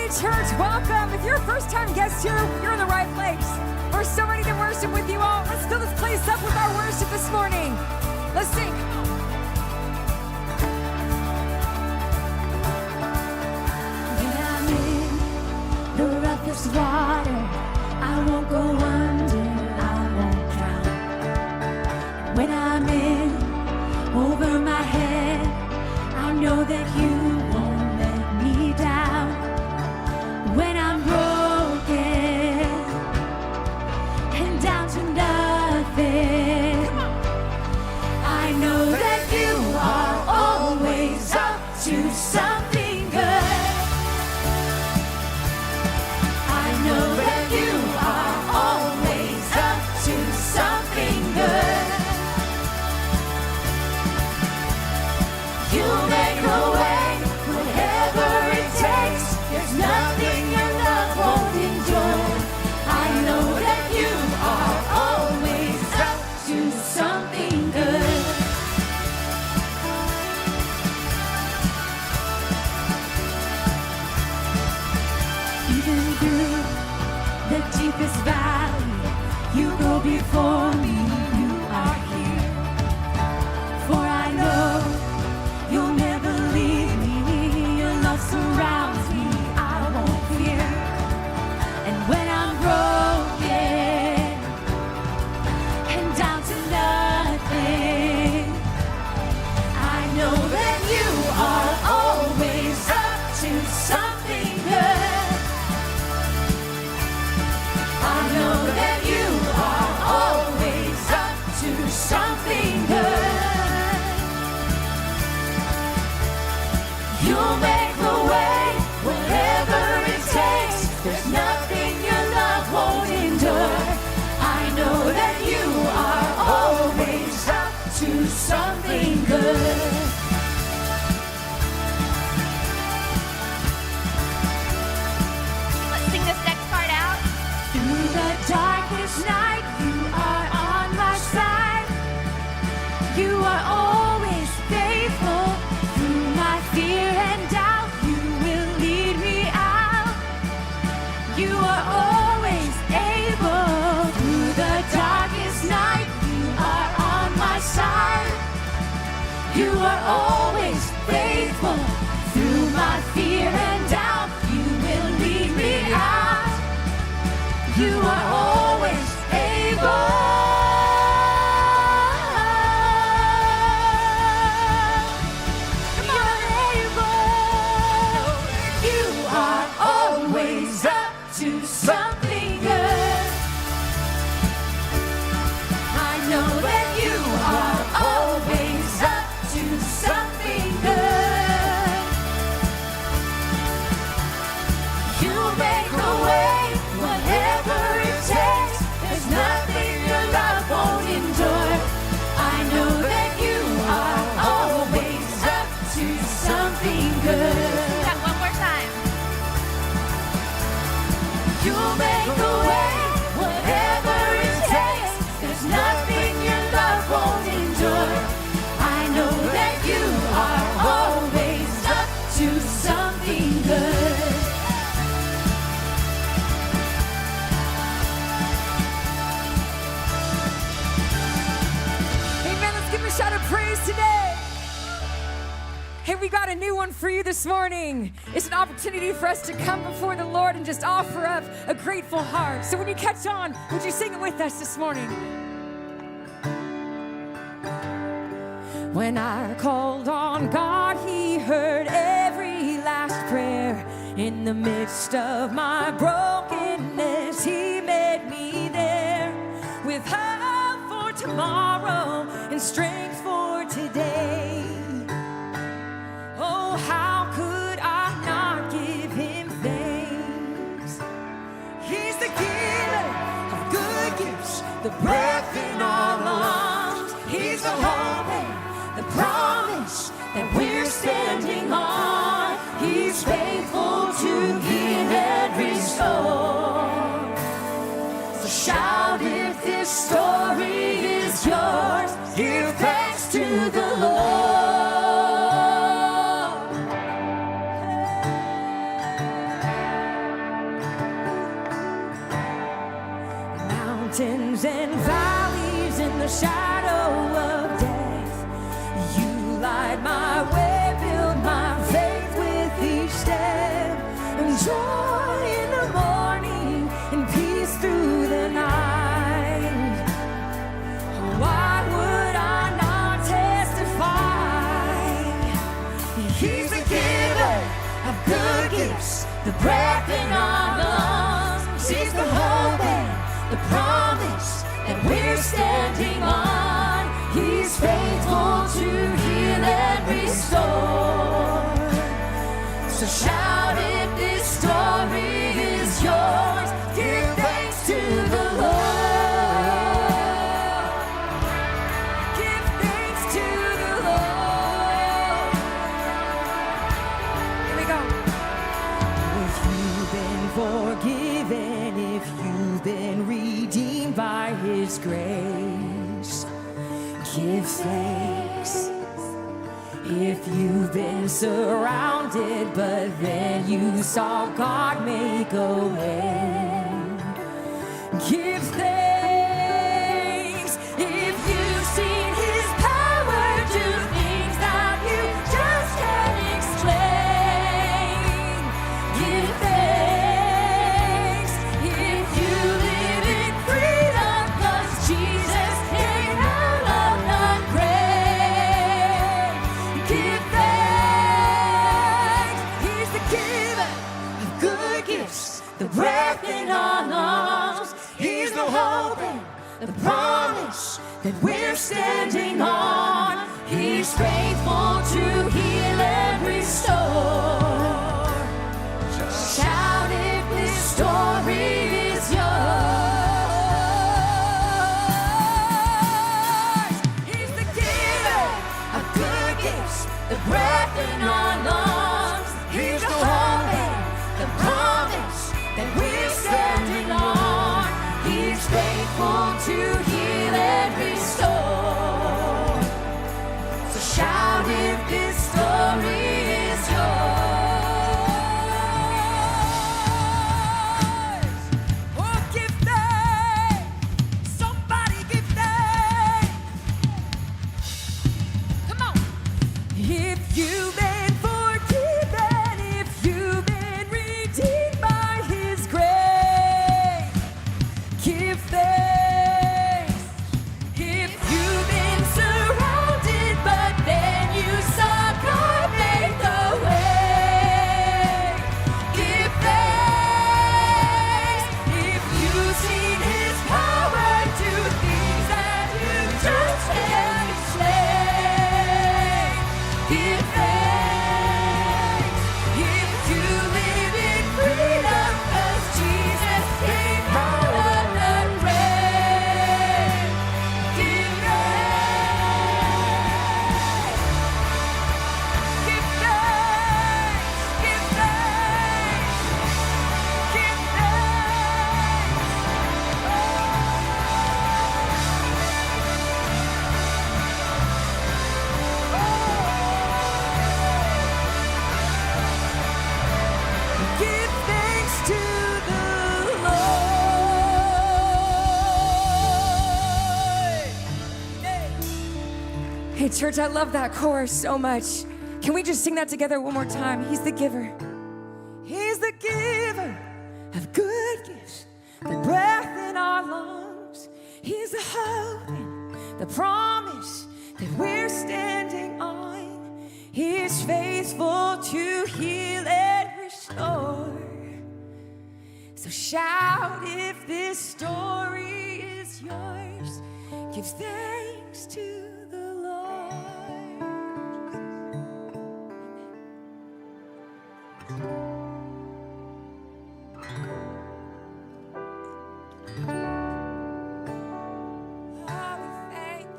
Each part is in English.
Church, welcome. If you're a first-time guest here, you're in the right place. We're so ready to worship with you all. Let's fill this place up with our worship this morning. Let's sing. When I'm in the roughest water, I won't go under, I won't drown. When I'm in over my head, I know that you won't let me down. When I'm broken and down to nothing, I know that you are always up to something good. I know that you are always up to something good. You make a way, whatever it takes. There's nothing your love won't endure. I know that you are always up to something good. Even through the deepest valley, you go before me, you are here. For I know you'll never leave me, your love surrounds me, I won't fear. And when I'm broken and down to nothing, I know that you are always up to something good. I know that you are always up to something good. You'll make a way, whatever it takes. There's nothing your love won't endure. I know that you are always up to something good. Let's sing this next part out. Through the darkest night, you are on my side. You are always faithful. Through my fear and doubt, you will lead me out. You are always able. Through the darkest night, you are on my side. You are always faithful. Through my fear and doubt, you will lead me out. You are always able. You're able. You are always up to something good. I know that you are always up to something good. You make a way, whatever it takes. There's nothing your love won't endure. I know that you are always up to something good. That one more time. You make a way, whatever it takes. There's nothing your love won't endure. I know that you are always up to something good. Amen. Let's give him a shout of praise today. Hey, we got a new one for you this morning. It's an opportunity for us to come before the Lord and just offer up a grateful heart. So when you catch on, would you sing it with us this morning? When I called on God, He heard every last prayer. In the midst of my brokenness, He met me there with hope for tomorrow and strength for today. Oh, how could I not give Him thanks? He's the giver of good gifts, the breath in our lungs. He's the hope and the promise that we're standing on. He's faithful to give and restore. So shout if this story is yours. Give thanks to the Lord. So shout if this story is yours. Give thanks to the Lord. Give thanks to the Lord. Here we go. If you've been forgiven, if you've been redeemed by His grace, give thanks. If you've been surrounded, but then you saw God make a way, give thanks. If you've seen His power do things that you just can't explain, give thanks. If you live in freedom, 'cause Jesus came out of the grave, give thanks. He's the giver of good gifts, the breath in our lungs. He's the hope and the promise that we're standing on. He's faithful to heal and restore. Shout if this story is yours. He's the giver of good gifts, the breath in our lungs. He's the hope and the promise that we're standing on. He's faithful to heal and restore. So shout if this story is yours. Oh, give thanks. Somebody give thanks. Come on. If you've been forgiven, if you've been redeemed by His grace, give thanks. If you've been surrounded, but then you saw God make the way, give thanks. If you've seen His power do things that you just can't explain, give thanks. If you live in freedom, 'cause Jesus came out of the grave, give thanks. Give thanks. Give thanks. Give thanks. Give thanks to the Lord. Hey, church, I love that chorus so much. Can we just sing that together one more time? He's the giver. He's the giver of good gifts, the breath in our lungs. He's the hope and the promise that we're standing on. He's faithful to heal and restore. So shout if this story is yours. Give thanks to the Lord. Oh, we thank you,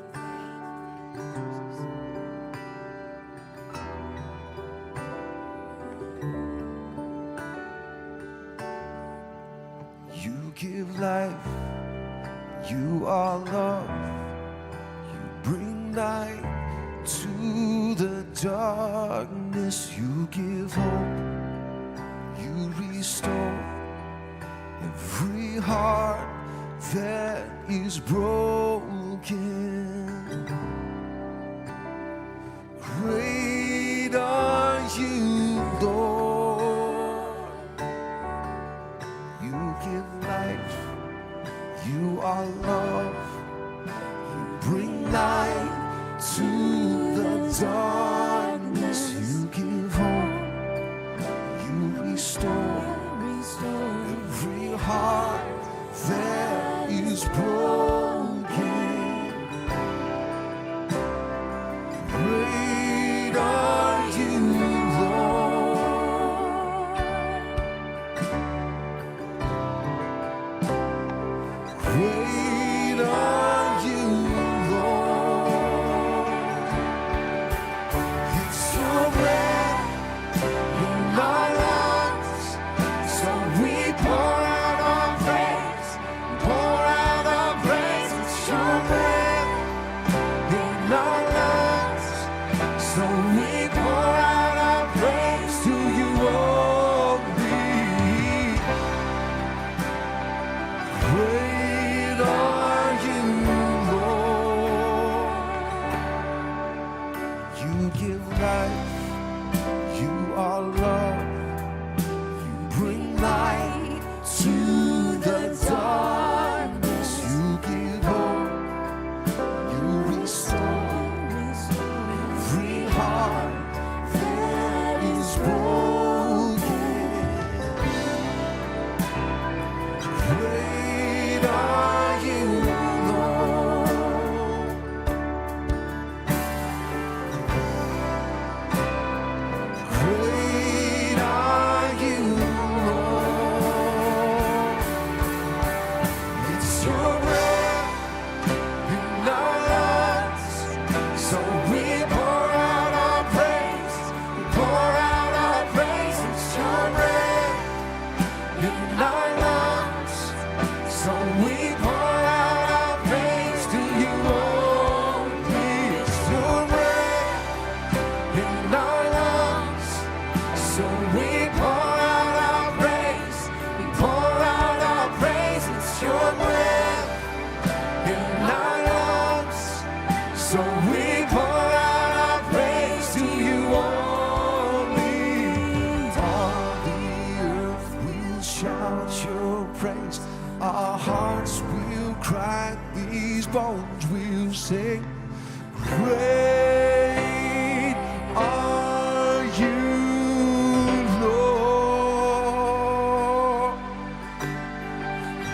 You give life, you are love, you bring light to the darkness, you give hope, you restore every heart that is broken. Great are you, Lord. You give life, you are love, you bring light to the darkness, you give hope, you restore every heart that is broken. So we pour out our praise to you only. All the earth will shout your praise. Our hearts will cry, these bones will sing. Great are you, Lord.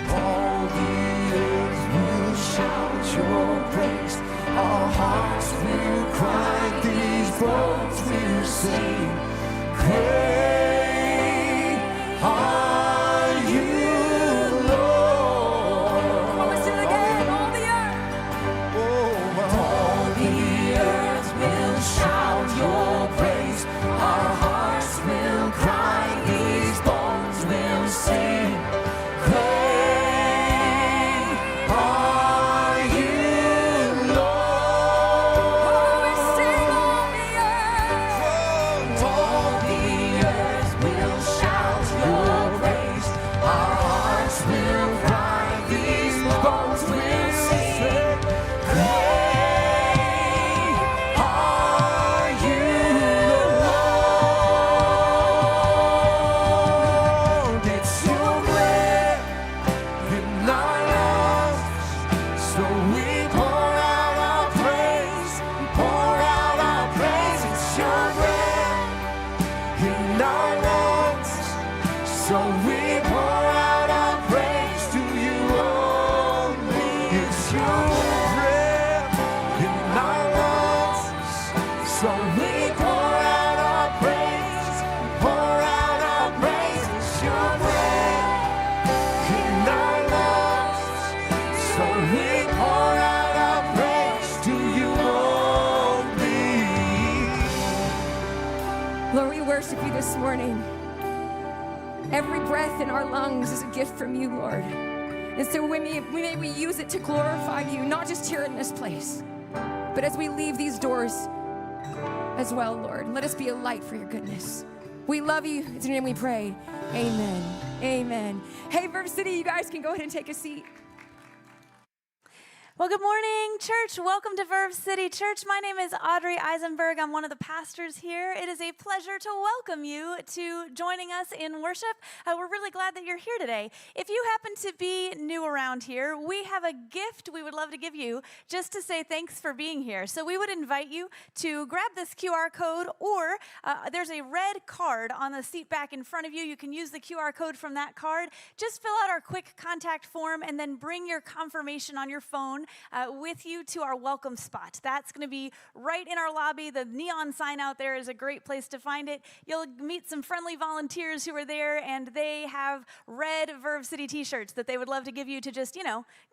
All the earth will shout your praise. Our hearts will cry, these bones will sing. Great are you, Lord. Come on, let's do it again. All the earth. All the earth will shout your praise. Our hearts will cry, these bones will sing. Great are you, Lord. We sing all the earth. All the earth will shout your praise. Our hearts will cry, these bones will sing. Great are you, Lord. It's your breath in our lungs, so we pour out our praise. We pour out our praise. It's your breath in our lungs, so we pour out our praise to you only. It's your breath in our lungs, so we pour out our praise. Pour out our praise. It's your breath in our lungs, so we pour out our praise to you only. Lord, we worship you this morning. Every breath in our lungs is a gift from you, Lord. And so may we use it to glorify you, not just here in this place, but as we leave these doors as well, Lord. Let us be a light for your goodness. We love you. It's in your name we pray. Amen. Amen. Hey, Verve City, you guys can go ahead and take a seat. Well, good morning, church. Welcome to Verve City Church. My name is Audrey Eisenberg. I'm one of the pastors here. It is a pleasure to welcome you to joining us in worship. We're really glad that you're here today. If you happen to be new around here, we have a gift we would love to give you just to say thanks for being here. So we would invite you to grab this QR code, or there's a red card on the seat back in front of you. You can use the QR code from that card. Just fill out our quick contact form and then bring your confirmation on your phone with you to our welcome spot. That's going to be right in our lobby. The neon sign out there is a great place to find it. You'll meet some friendly volunteers who are there, and they have red Verve City t-shirts that they would love to give you to just,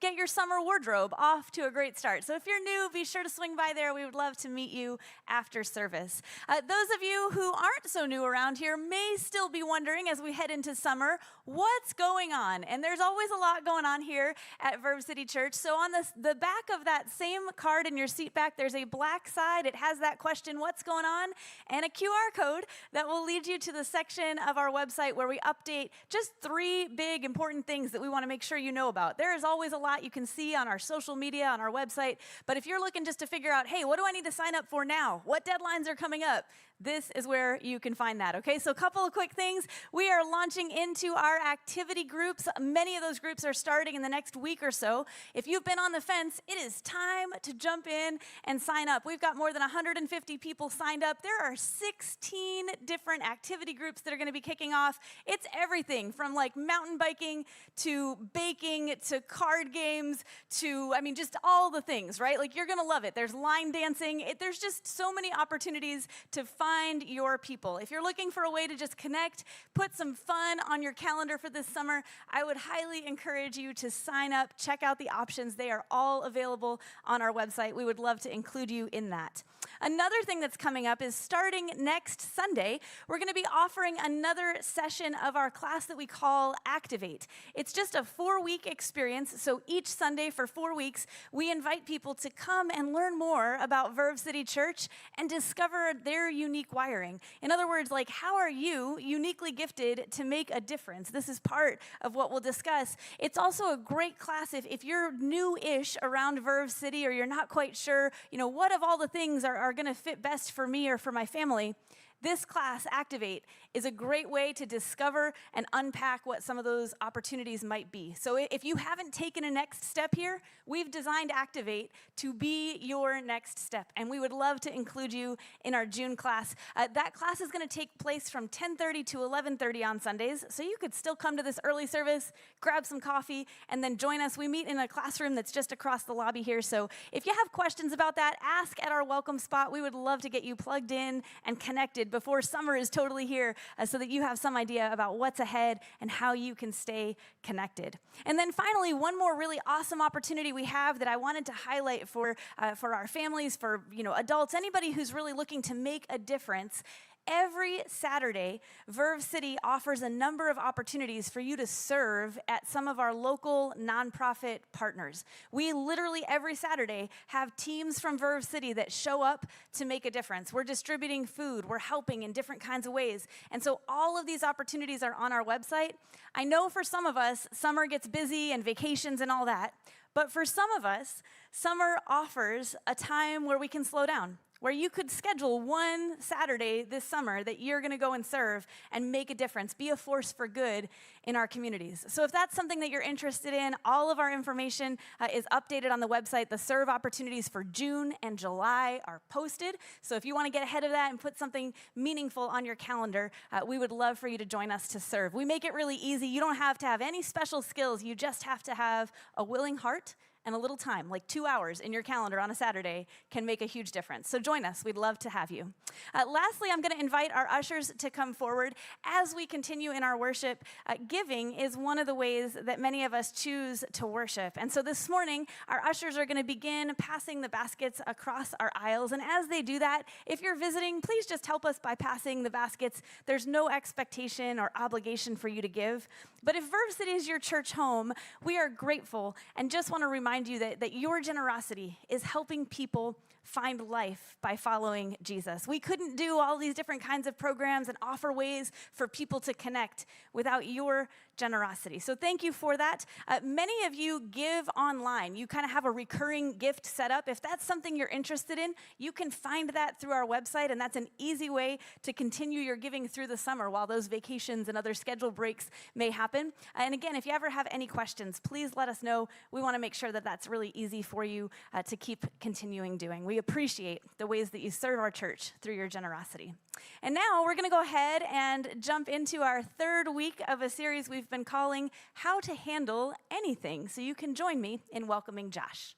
get your summer wardrobe off to a great start. So if you're new, be sure to swing by there. We would love to meet you after service. Those of you who aren't so new around here may still be wondering, as we head into summer, what's going on? And there's always a lot going on here at Verve City Church. So on the back of that same card in your seat back, there's a black side. It has that question, what's going on? And a QR code that will lead you to the section of our website where we update just 3 big important things that we want to make sure you know about. There is always a lot you can see on our social media, on our website. But if you're looking just to figure out, hey, what do I need to sign up for now? What deadlines are coming up? This is where you can find that, okay? So a couple of quick things. We are launching into our activity groups. Many of those groups are starting in the next week or so. If you've been on the fence, it is time to jump in and sign up. We've got more than 150 people signed up. There are 16 different activity groups that are going to be kicking off. It's everything from like mountain biking to baking to card games to, just all the things, right? Like you're going to love it. There's line dancing. There's just so many opportunities to find your people. If you're looking for a way to just connect, put some fun on your calendar for this summer, I would highly encourage you to sign up, check out the options. They are all available on our website. We would love to include you in that. Another thing that's coming up is starting next Sunday, we're going to be offering another session of our class that we call Activate. It's just a 4-week experience. So each Sunday for 4 weeks, we invite people to come and learn more about Verve City Church and discover their unique unique wiring. In other words, like, how are you uniquely gifted to make a difference? This is part of what we'll discuss. It's also a great class if you're new-ish around Verve City, or you're not quite sure, what of all the things are going to fit best for me or for my family. This class, Activate, is a great way to discover and unpack what some of those opportunities might be. So if you haven't taken a next step here, we've designed Activate to be your next step, and we would love to include you in our June class. That class is going to take place from 10:30 to 11:30 on Sundays, so you could still come to this early service, grab some coffee, and then join us. We meet in a classroom that's just across the lobby here, so if you have questions about that, ask at our welcome spot. We would love to get you plugged in and connected before summer is totally here, so that you have some idea about what's ahead and how you can stay connected. And then finally, one more really awesome opportunity we have that I wanted to highlight for our families, for adults, anybody who's really looking to make a difference. Every Saturday, Verve City offers a number of opportunities for you to serve at some of our local nonprofit partners. We literally every Saturday have teams from Verve City that show up to make a difference. We're distributing food, we're helping in different kinds of ways. And so all of these opportunities are on our website. I know for some of us, summer gets busy and vacations and all that, but for some of us, summer offers a time where we can slow down, where you could schedule one Saturday this summer that you're going to go and serve and make a difference, be a force for good in our communities. So if that's something that you're interested in, all of our information is updated on the website. The serve opportunities for June and July are posted. So if you want to get ahead of that and put something meaningful on your calendar, we would love for you to join us to serve. We make it really easy. You don't have to have any special skills. You just have to have a willing heart and a little time, like 2 hours in your calendar on a Saturday, can make a huge difference. So join us. We'd love to have you. Lastly, I'm going to invite our ushers to come forward. As we continue in our worship, giving is one of the ways that many of us choose to worship. And so this morning, our ushers are going to begin passing the baskets across our aisles. And as they do that, if you're visiting, please just help us by passing the baskets. There's no expectation or obligation for you to give. But if Verve City is your church home, we are grateful and just want to remind you that your generosity is helping people find life by following Jesus. We couldn't do all these different kinds of programs and offer ways for people to connect without your generosity. So thank you for that. Many of you give online. You kind of have a recurring gift set up. If that's something you're interested in, you can find that through our website, and that's an easy way to continue your giving through the summer while those vacations and other schedule breaks may happen. And again, if you ever have any questions, please let us know. We want to make sure that that's really easy for you to keep continuing doing. We appreciate the ways that you serve our church through your generosity. And now we're going to go ahead and jump into our third week of a series we've been calling How to Handle Anything. So you can join me in welcoming Josh.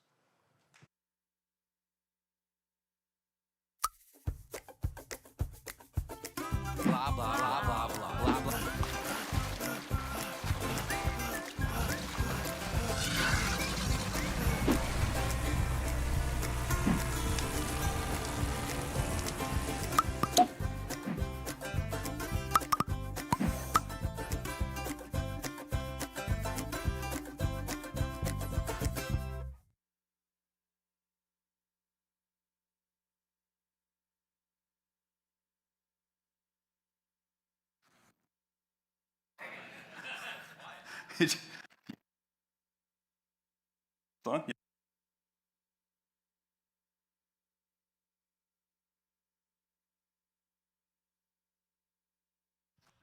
Blah, blah, blah, blah, blah, blah, blah. On? Yeah.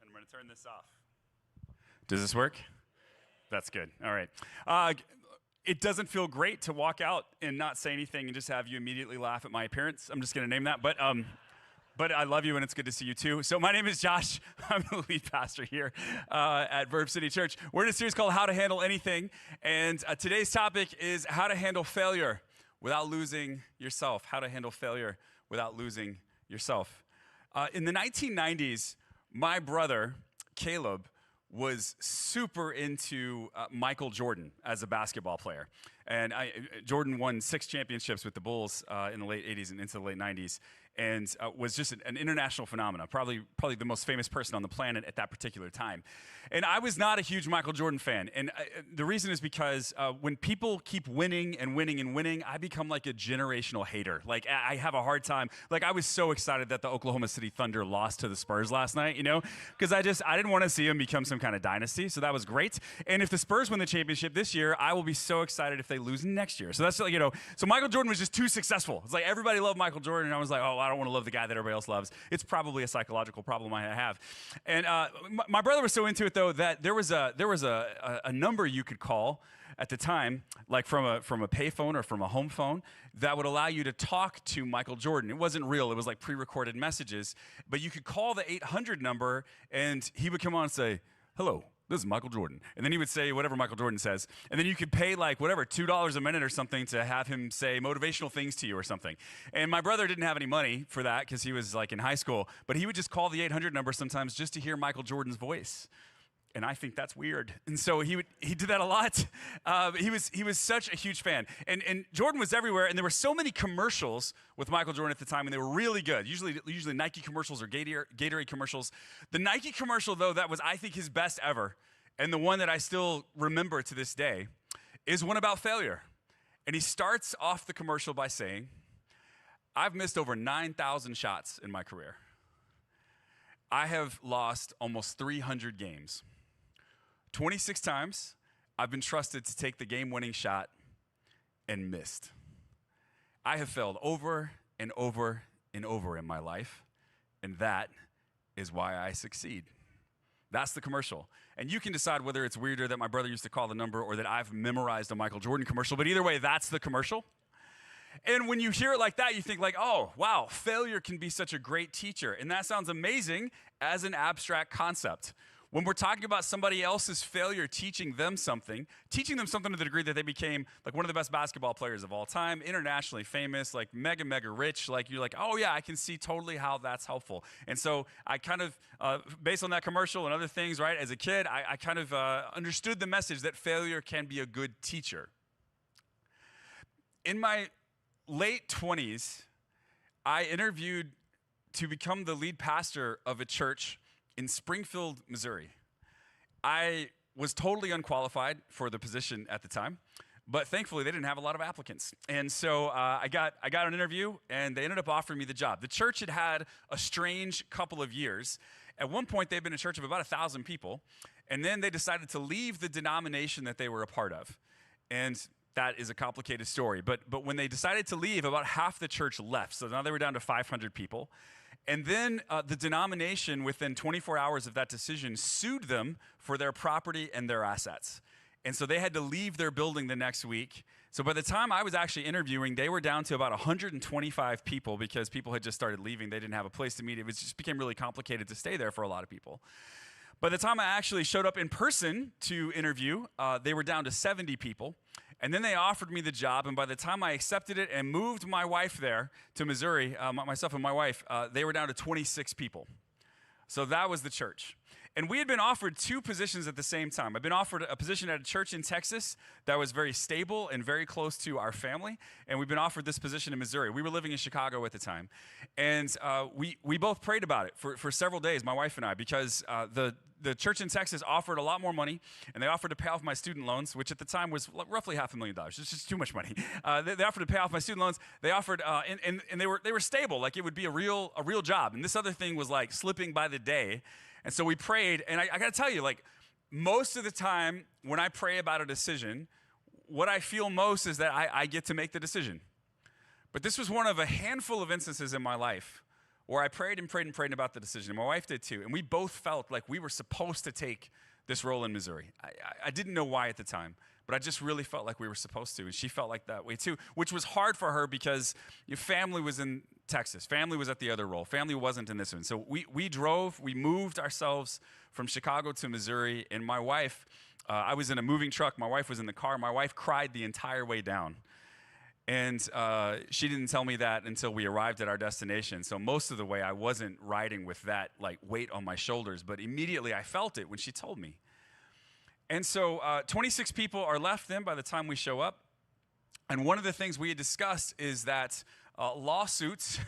And I'm going to turn this off. Does this work? That's good. All right. It doesn't feel great to walk out and not say anything and just have you immediately laugh at my appearance. I'm just going to name that. But I love you, and it's good to see you, too. So my name is Josh. I'm the lead pastor here at Verve City Church. We're in a series called How to Handle Anything, and today's topic is how to handle failure without losing yourself. How to handle failure without losing yourself. In the 1990s, my brother, Caleb, was super into Michael Jordan as a basketball player. And Jordan won 6 championships with the Bulls in the late 80s and into the late 90s. and was just an international phenomenon, probably the most famous person on the planet at that particular time. And I was not a huge Michael Jordan fan, and the reason is because when people keep winning and winning and winning, I become like a generational hater. Like I have a hard time. Like I was so excited that the Oklahoma City Thunder lost to the Spurs last night, you know, because I didn't want to see them become some kind of dynasty. So that was great. And if the Spurs win the championship this year, I will be so excited if they lose next year. So that's like, you know, so Michael Jordan was just too successful. It's like everybody loved Michael Jordan, and I was like, oh, I don't want to love the guy that everybody else loves. It's probably a psychological problem I have. And my brother was so into it though that there was a number you could call at the time, like from a payphone or from a home phone, that would allow you to talk to Michael Jordan. It wasn't real. It was like pre-recorded messages. But you could call the 800 number, and he would come on and say, hello, this is Michael Jordan. And then he would say whatever Michael Jordan says. And then you could pay like whatever, $2 a minute or something to have him say motivational things to you or something. And my brother didn't have any money for that because he was like in high school. But he would just call the 800 number sometimes just to hear Michael Jordan's voice. And I think that's weird. And so he did that a lot. He was such a huge fan. And Jordan was everywhere, and there were so many commercials with Michael Jordan at the time, and they were really good. Usually Nike commercials or Gatorade commercials. The Nike commercial, though, that was, I think, his best ever, and the one that I still remember to this day, is one about failure. And he starts off the commercial by saying, I've missed over 9,000 shots in my career. I have lost almost 300 games. 26 times, I've been trusted to take the game-winning shot and missed. I have failed over and over and over in my life, and that is why I succeed. That's the commercial. And you can decide whether it's weirder that my brother used to call the number or that I've memorized a Michael Jordan commercial, but either way, that's the commercial. And when you hear it like that, you think like, oh, wow, failure can be such a great teacher. And that sounds amazing as an abstract concept. When we're talking about somebody else's failure, teaching them something to the degree that they became like one of the best basketball players of all time, internationally famous, like mega rich, like you're like, oh yeah, I can see totally how that's helpful. And so I kind of, based on that commercial and other things, right, as a kid, I kind of understood the message that failure can be a good teacher. In my late 20s, I interviewed to become the lead pastor of a church in Springfield, Missouri. I was totally unqualified for the position at the time, but thankfully they didn't have a lot of applicants. And so I got an interview, and they ended up offering me the job. The church had had a strange couple of years. At one point, they'd been a church of about 1,000 people, and then they decided to leave the denomination that they were a part of. And that is a complicated story. But when they decided to leave, about half the church left. So now they were down to 500 people. And then the denomination, within 24 hours of that decision, sued them for their property and their assets. And so they had to leave their building the next week. So by the time I was actually interviewing, they were down to about 125 people because people had just started leaving. They didn't have a place to meet. It just became really complicated to stay there for a lot of people. By the time I actually showed up in person to interview, they were down to 70 people. And then they offered me the job, and by the time I accepted it and moved my wife there to Missouri, myself and my wife, they were down to 26 people. So that was the church. And we had been offered 2 positions at the same time. I've been offered a position at a church in Texas that was very stable and very close to our family, and we've been offered this position in Missouri. We were living in Chicago at the time. And we both prayed about it for several days, my wife and I, because the church in Texas offered a lot more money, and they offered to pay off my student loans, which at the time was roughly $500,000. It's just too much money. They offered to pay off my student loans. They offered, and they were stable, like it would be a real job. And this other thing was like slipping by the day. And so we prayed, and I got to tell you, like most of the time when I pray about a decision, what I feel most is that I get to make the decision. But this was one of a handful of instances in my life where I prayed and prayed and prayed about the decision. And my wife did too. And we both felt like we were supposed to take this role in Missouri. I didn't know why at the time, but I just really felt like we were supposed to. And she felt like that way too, which was hard for her because your family was in Texas. Family was at the other role. Family wasn't in this one. So we moved ourselves from Chicago to Missouri. And my wife, I was in a moving truck. My wife was in the car. My wife cried the entire way down. And she didn't tell me that until we arrived at our destination. So most of the way I wasn't riding with that like weight on my shoulders, but immediately I felt it when she told me. And so 26 people are left then by the time we show up. And one of the things we had discussed is that lawsuits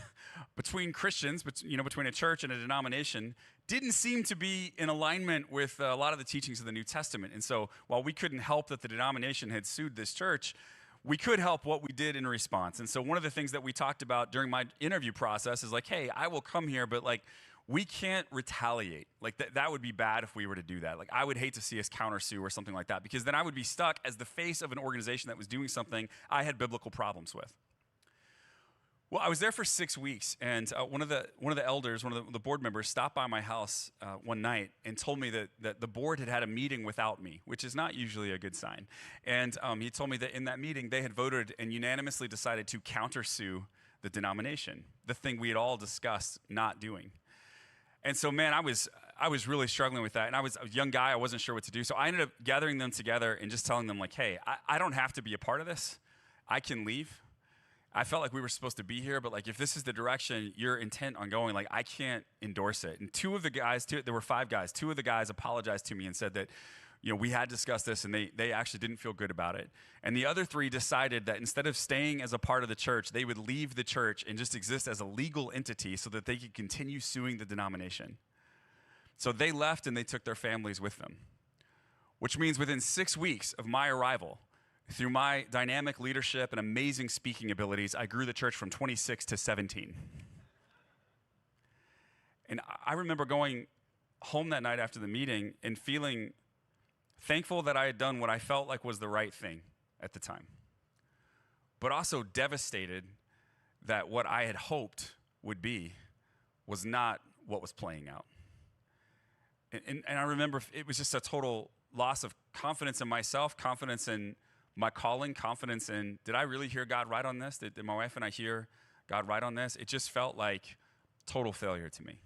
between Christians, between a church and a denomination, didn't seem to be in alignment with a lot of the teachings of the New Testament. And so while we couldn't help that the denomination had sued this church, we could help what we did in response. And so one of the things that we talked about during my interview process is like, hey, I will come here, but like, we can't retaliate. Like that would be bad if we were to do that. Like I would hate to see us countersue or something like that, because then I would be stuck as the face of an organization that was doing something I had biblical problems with. Well, I was there for 6 weeks, and one of the elders, one of the board members, stopped by my house one night and told me that the board had a meeting without me, which is not usually a good sign. And he told me that in that meeting they had voted and unanimously decided to countersue the denomination, the thing we had all discussed not doing. And so, man, I was really struggling with that, and I was a young guy. I wasn't sure what to do, so I ended up gathering them together and just telling them, like, hey, I don't have to be a part of this. I can leave. I felt like we were supposed to be here, but like if this is the direction you're intent on going, like I can't endorse it. And two of the guys, there were 5 guys, 2 of the guys apologized to me and said that, we had discussed this and they actually didn't feel good about it. And the other 3 decided that instead of staying as a part of the church, they would leave the church and just exist as a legal entity so that they could continue suing the denomination. So they left and they took their families with them, which means within 6 weeks of my arrival, through my dynamic leadership and amazing speaking abilities, I grew the church from 26 to 17. And I remember going home that night after the meeting and feeling thankful that I had done what I felt like was the right thing at the time, but also devastated that what I had hoped would be was not what was playing out. And I remember it was just a total loss of confidence in myself, confidence in my calling, confidence in, did I really hear God right on this? Did my wife and I hear God right on this? It just felt like total failure to me.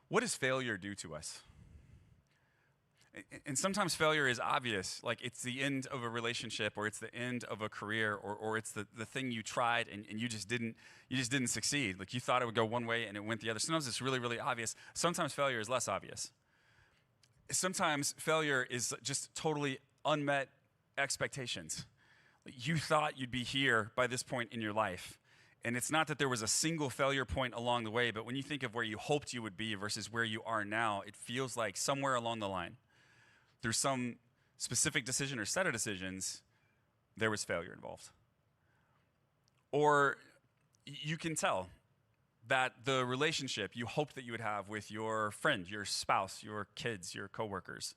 What does failure do to us? And sometimes failure is obvious, like it's the end of a relationship, or it's the end of a career, or it's the thing you tried and you just didn't succeed. Like you thought it would go one way and it went the other. Sometimes it's really, really obvious. Sometimes failure is less obvious. Sometimes failure is just totally unmet expectations. You thought you'd be here by this point in your life. And it's not that there was a single failure point along the way, but when you think of where you hoped you would be versus where you are now, it feels like somewhere along the line, through some specific decision or set of decisions, there was failure involved. Or you can tell that the relationship you hoped that you would have with your friend, your spouse, your kids, your coworkers,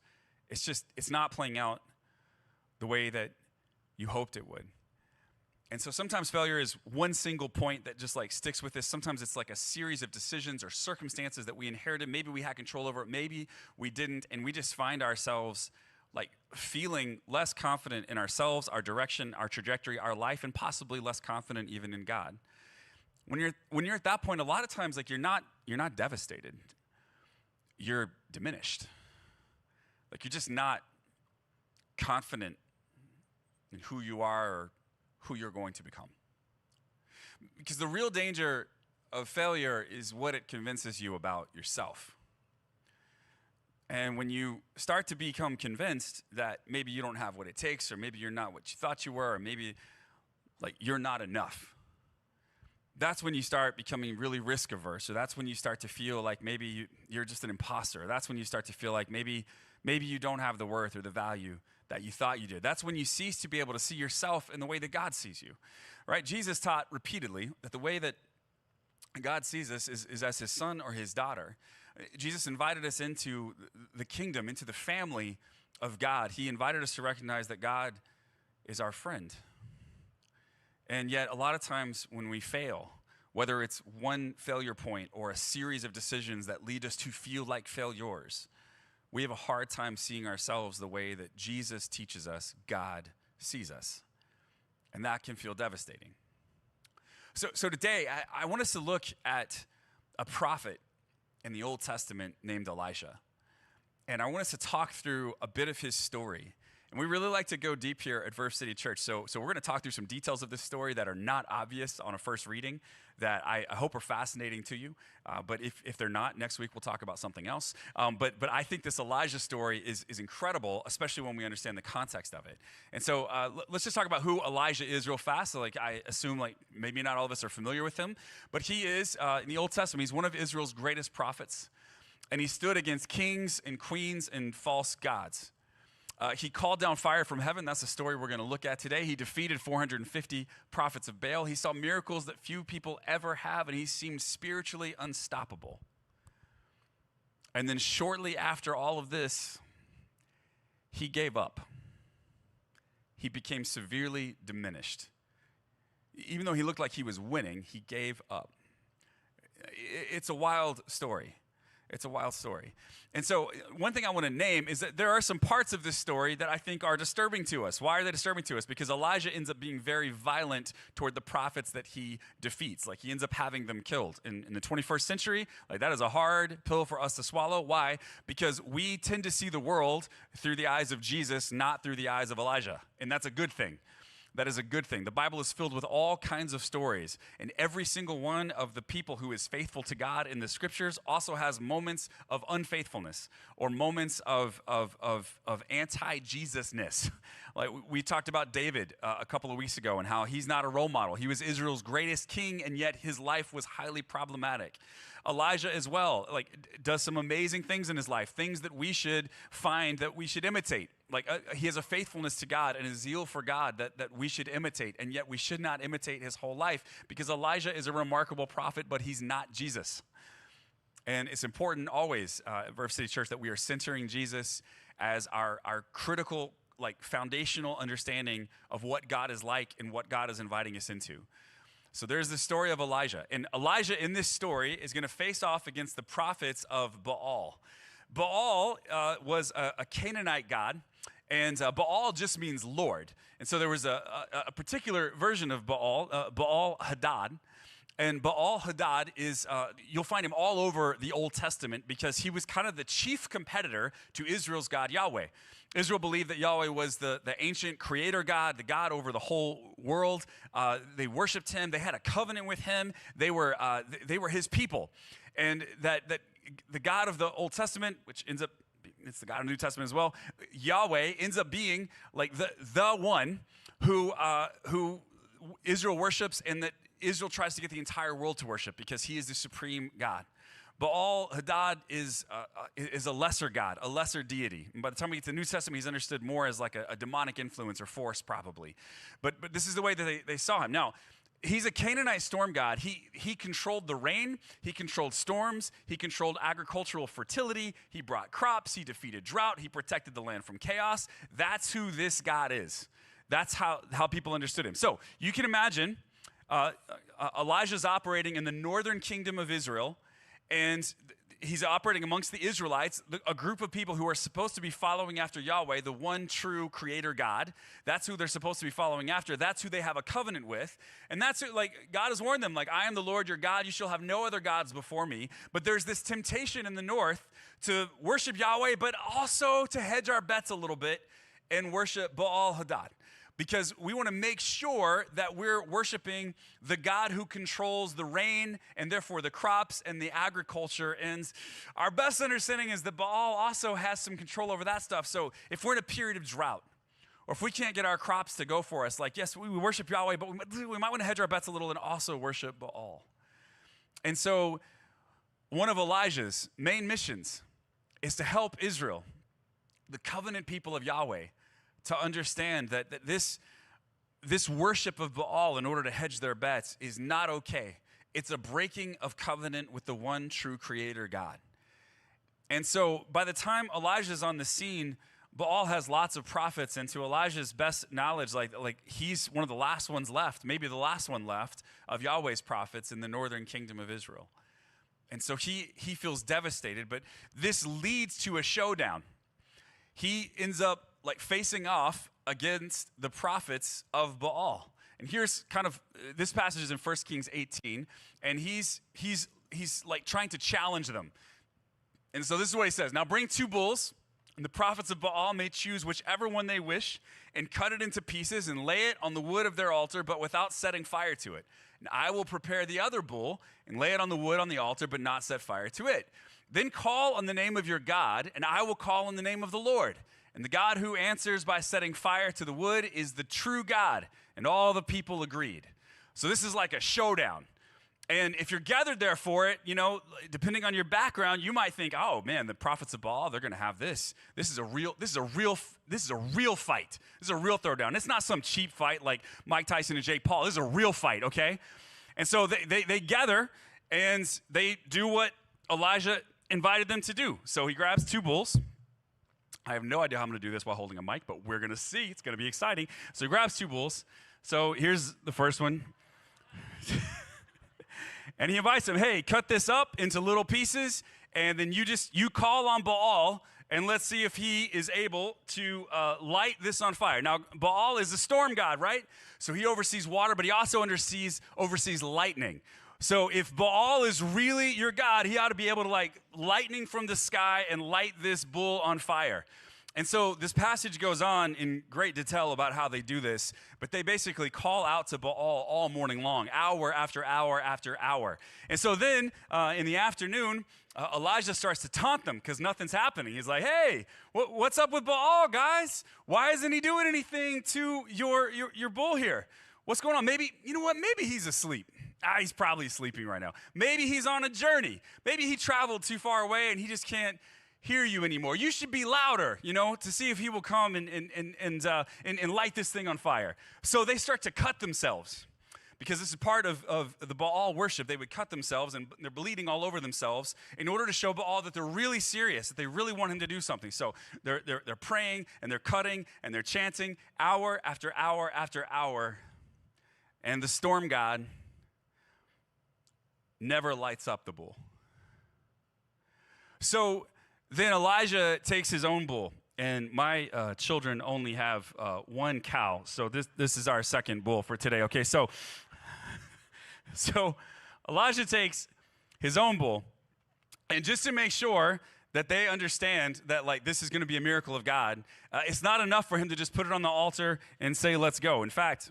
it's not playing out the way that you hoped it would. And so sometimes failure is one single point that just like sticks with us. Sometimes it's like a series of decisions or circumstances that we inherited. Maybe we had control over it, maybe we didn't, and we just find ourselves like feeling less confident in ourselves, our direction, our trajectory, our life, and possibly less confident even in God. When you're at that point, a lot of times like you're not devastated. You're diminished. Like you're just not confident in who you are or who you're going to become. Because the real danger of failure is what it convinces you about yourself. And when you start to become convinced that maybe you don't have what it takes, or maybe you're not what you thought you were, or maybe like you're not enough, that's when you start becoming really risk averse, or that's when you start to feel like maybe you're just an imposter. That's when you start to feel like maybe you don't have the worth or the value that you thought you did. That's when you cease to be able to see yourself in the way that God sees you, right? Jesus taught repeatedly that the way that God sees us is as his son or his daughter. Jesus invited us into the kingdom, into the family of God. He invited us to recognize that God is our friend. And yet a lot of times when we fail, whether it's one failure point or a series of decisions that lead us to feel like failures, we have a hard time seeing ourselves the way that Jesus teaches us God sees us. And that can feel devastating. So today, I want us to look at a prophet in the Old Testament named Elisha. And I want us to talk through a bit of his story. And we really like to go deep here at Verve City Church. So we're going to talk through some details of this story that are not obvious on a first reading that I hope are fascinating to you. But if they're not, next week we'll talk about something else. But I think this Elijah story is incredible, especially when we understand the context of it. And so let's just talk about who Elijah is real fast. So I assume maybe not all of us are familiar with him, but he is, in the Old Testament, he's one of Israel's greatest prophets. And he stood against kings and queens and false gods. He called down fire from heaven. That's the story we're going to look at today. He defeated 450 prophets of Baal. He saw miracles that few people ever have, and he seemed spiritually unstoppable. And then shortly after all of this, he gave up. He became severely diminished. Even though he looked like he was winning, he gave up. It's a wild story. It's a wild story. And so one thing I want to name is that there are some parts of this story that I think are disturbing to us. Why are they disturbing to us? Because Elijah ends up being very violent toward the prophets that he defeats. He ends up having them killed. In the 21st century, that is a hard pill for us to swallow. Why? Because we tend to see the world through the eyes of Jesus, not through the eyes of Elijah. And that's a good thing. That is a good thing. The Bible is filled with all kinds of stories, and every single one of the people who is faithful to God in the scriptures also has moments of unfaithfulness or moments of anti-Jesus-ness. We talked about David a couple of weeks ago and how he's not a role model. He was Israel's greatest king, and yet his life was highly problematic. Elijah as well, does some amazing things in his life, things that we should find that we should imitate. He has a faithfulness to God and a zeal for God that we should imitate, and yet we should not imitate his whole life because Elijah is a remarkable prophet, but he's not Jesus. And it's important always at Verve City Church that we are centering Jesus as our critical, foundational understanding of what God is like and what God is inviting us into. So there's the story of Elijah. And Elijah in this story is going to face off against the prophets of Baal. Baal was a Canaanite god, and Baal just means Lord. And so there was a particular version of Baal, Baal Hadad. And Baal Hadad is, you'll find him all over the Old Testament because he was kind of the chief competitor to Israel's God, Yahweh. Israel believed that Yahweh was the ancient creator God, the God over the whole world. They worshiped him. They had a covenant with him. They were his people. And that the God of the Old Testament, which ends up, it's the God of the New Testament as well, Yahweh ends up being the one who Israel worships and that Israel tries to get the entire world to worship because he is the supreme God. Baal Hadad is a lesser god, a lesser deity. And by the time we get to the New Testament, he's understood more as a demonic influence or force probably. But this is the way that they saw him. Now, he's a Canaanite storm god. He controlled the rain. He controlled storms. He controlled agricultural fertility. He brought crops. He defeated drought. He protected the land from chaos. That's who this God is. That's how people understood him. So you can imagine Elijah's operating in the northern kingdom of Israel, and he's operating amongst the Israelites, a group of people who are supposed to be following after Yahweh, the one true creator God. That's who they're supposed to be following after. That's who they have a covenant with. And that's who, God has warned them, I am the Lord your God. You shall have no other gods before me. But there's this temptation in the north to worship Yahweh, but also to hedge our bets a little bit and worship Baal Hadad. Because we want to make sure that we're worshiping the God who controls the rain and therefore the crops and the agriculture. And our best understanding is that Baal also has some control over that stuff. So if we're in a period of drought, or if we can't get our crops to go for us, yes, we worship Yahweh, but we might want to hedge our bets a little and also worship Baal. And so one of Elijah's main missions is to help Israel, the covenant people of Yahweh, to understand that this worship of Baal in order to hedge their bets is not okay. It's a breaking of covenant with the one true creator God. And so by the time Elijah's on the scene, Baal has lots of prophets, and to Elijah's best knowledge, he's one of the last ones left, maybe the last one left of Yahweh's prophets in the northern kingdom of Israel. And so he feels devastated, but this leads to a showdown. He ends up facing off against the prophets of Baal. And here's this passage is in 1 Kings 18, and he's trying to challenge them. And so this is what he says. Now bring 2 bulls And the prophets of Baal may choose whichever one they wish and cut it into pieces and lay it on the wood of their altar, but without setting fire to it. And I will prepare the other bull and lay it on the wood on the altar, but not set fire to it. Then call on the name of your God, and I will call on the name of the Lord. And the God who answers by setting fire to the wood is the true God. And all the people agreed. So this is like a showdown. And if you're gathered there for it, you know, depending on your background, you might think, oh man, the prophets of Baal, they're going to have this. This is a real fight. This is a real throwdown. It's not some cheap fight like Mike Tyson and Jake Paul. This is a real fight, okay? And so they gather and they do what Elijah invited them to do. So he grabs 2 bulls. I have no idea how I'm going to do this while holding a mic, but we're going to see. It's going to be exciting. So he grabs 2 bulls. So here's the first one. And he invites them, hey, cut this up into little pieces, and then you call on Baal, and let's see if he is able to light this on fire. Now, Baal is the storm god, right? So he oversees water, but he also oversees lightning. So if Baal is really your god, he ought to be able to like lightning from the sky and light this bull on fire. And so this passage goes on in great detail about how they do this, but they basically call out to Baal all morning long, hour after hour after hour. And so then in the afternoon, Elijah starts to taunt them because nothing's happening. He's like, hey, what's up with Baal, guys? Why isn't he doing anything to your bull here? What's going on? Maybe, you know what? Maybe he's asleep. He's probably sleeping right now. Maybe he's on a journey. Maybe he traveled too far away and he just can't hear you anymore. You should be louder, you know, to see if he will come and light this thing on fire. So they start to cut themselves because this is part of the Baal worship. They would cut themselves and they're bleeding all over themselves in order to show Baal that they're really serious, that they really want him to do something. So they're praying and they're cutting and they're chanting hour after hour after hour. And the storm god never lights up the bull. So then Elijah takes his own bull, and my children only have 1 cow, so this is our second bull for today. Okay, so Elijah takes his own bull, and just to make sure that they understand that like this is going to be a miracle of God, it's not enough for him to just put it on the altar and say, let's go. In fact,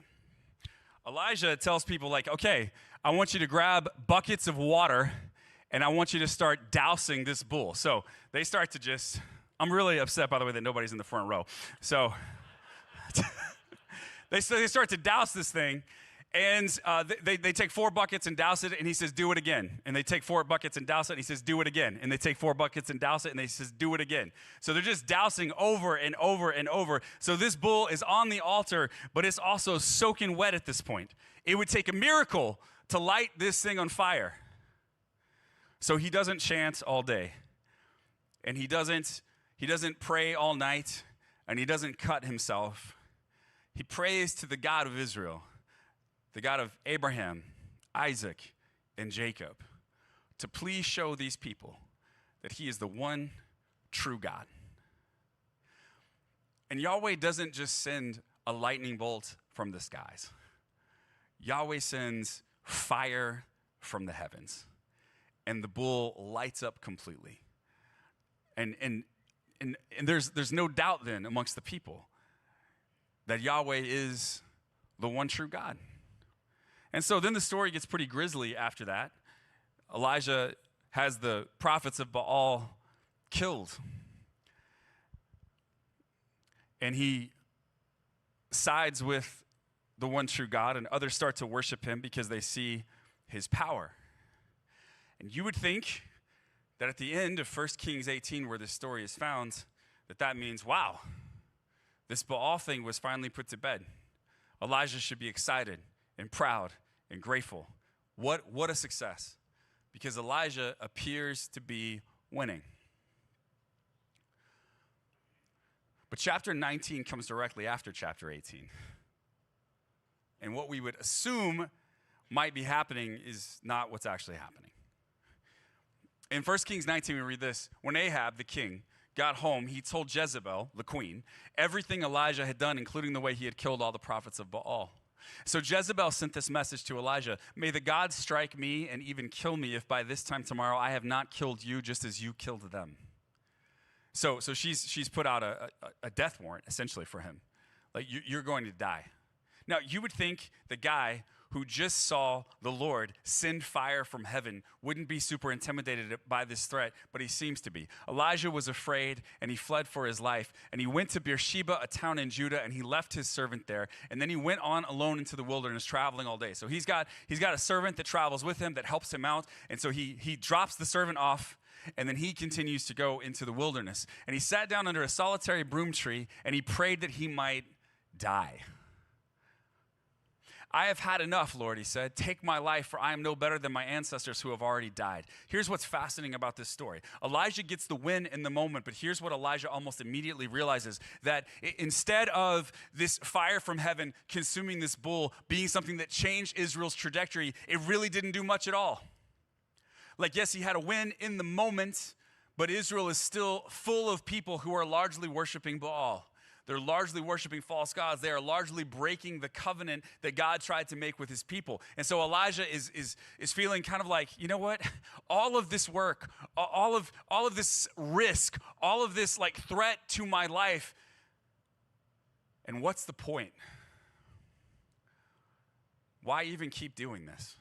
Elijah tells people like, okay, I want you to grab buckets of water and I want you to start dousing this bull. So they start to just, I'm really upset, by the way, that nobody's in the front row. So they start to douse this thing, and they take 4 buckets and douse it, and he says, do it again. And they take 4 buckets and douse it, and he says, do it again. And they take 4 buckets and douse it, and he says, do it again. So they're just dousing over and over and over. So this bull is on the altar, but it's also soaking wet at this point. It would take a miracle to light this thing on fire. So he doesn't chant all day, and he doesn't pray all night, and he doesn't cut himself. He prays to the God of Israel, the God of Abraham, Isaac, and Jacob, to please show these people that he is the one true God. And Yahweh doesn't just send a lightning bolt from the skies. Yahweh sends fire from the heavens. And the bull lights up completely. And there's no doubt then amongst the people that Yahweh is the one true God. And so then the story gets pretty grisly after that. Elijah has the prophets of Baal killed. And he sides with the one true God, and others start to worship him because they see his power. And you would think that at the end of 1 Kings 18, where this story is found, that means, wow, this Baal thing was finally put to bed. Elijah should be excited and proud and grateful. What a success, because Elijah appears to be winning. But chapter 19 comes directly after chapter 18. And what we would assume might be happening is not what's actually happening. In 1 Kings 19, we read this. When Ahab, the king, got home, he told Jezebel, the queen, everything Elijah had done, including the way he had killed all the prophets of Baal. So Jezebel sent this message to Elijah: may the gods strike me and even kill me if by this time tomorrow I have not killed you just as you killed them. So she's put out a death warrant, essentially, for him. Like, you're going to die. Now, you would think the guy who just saw the Lord send fire from heaven wouldn't be super intimidated by this threat, but he seems to be. Elijah was afraid, and he fled for his life, and he went to Beersheba, a town in Judah, and he left his servant there, and then he went on alone into the wilderness, traveling all day. So he's got a servant that travels with him that helps him out, and so he drops the servant off, and then he continues to go into the wilderness. And he sat down under a solitary broom tree, and he prayed that he might die. I have had enough, Lord, he said. Take my life, for I am no better than my ancestors who have already died. Here's what's fascinating about this story. Elijah gets the win in the moment, but here's what Elijah almost immediately realizes, that instead of this fire from heaven consuming this bull being something that changed Israel's trajectory, it really didn't do much at all. Like, yes, he had a win in the moment, but Israel is still full of people who are largely worshiping Baal. They're largely worshiping false gods. They are largely breaking the covenant that God tried to make with his people. And so Elijah is feeling kind of like, you know what? All of this work, all of this risk, all of this like threat to my life, and what's the point? Why even keep doing this?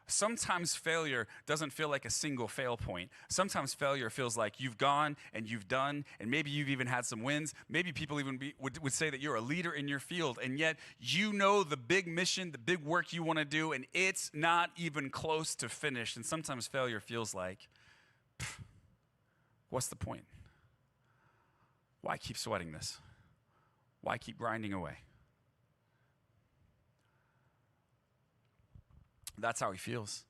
Sometimes failure doesn't feel like a single fail point. Sometimes failure feels like you've gone and you've done, and maybe you've even had some wins. Maybe people even would say that you're a leader in your field, and yet you know the big mission, the big work you want to do, and it's not even close to finished. And sometimes failure feels like, what's the point? Why keep sweating this? Why keep grinding away? That's how he feels.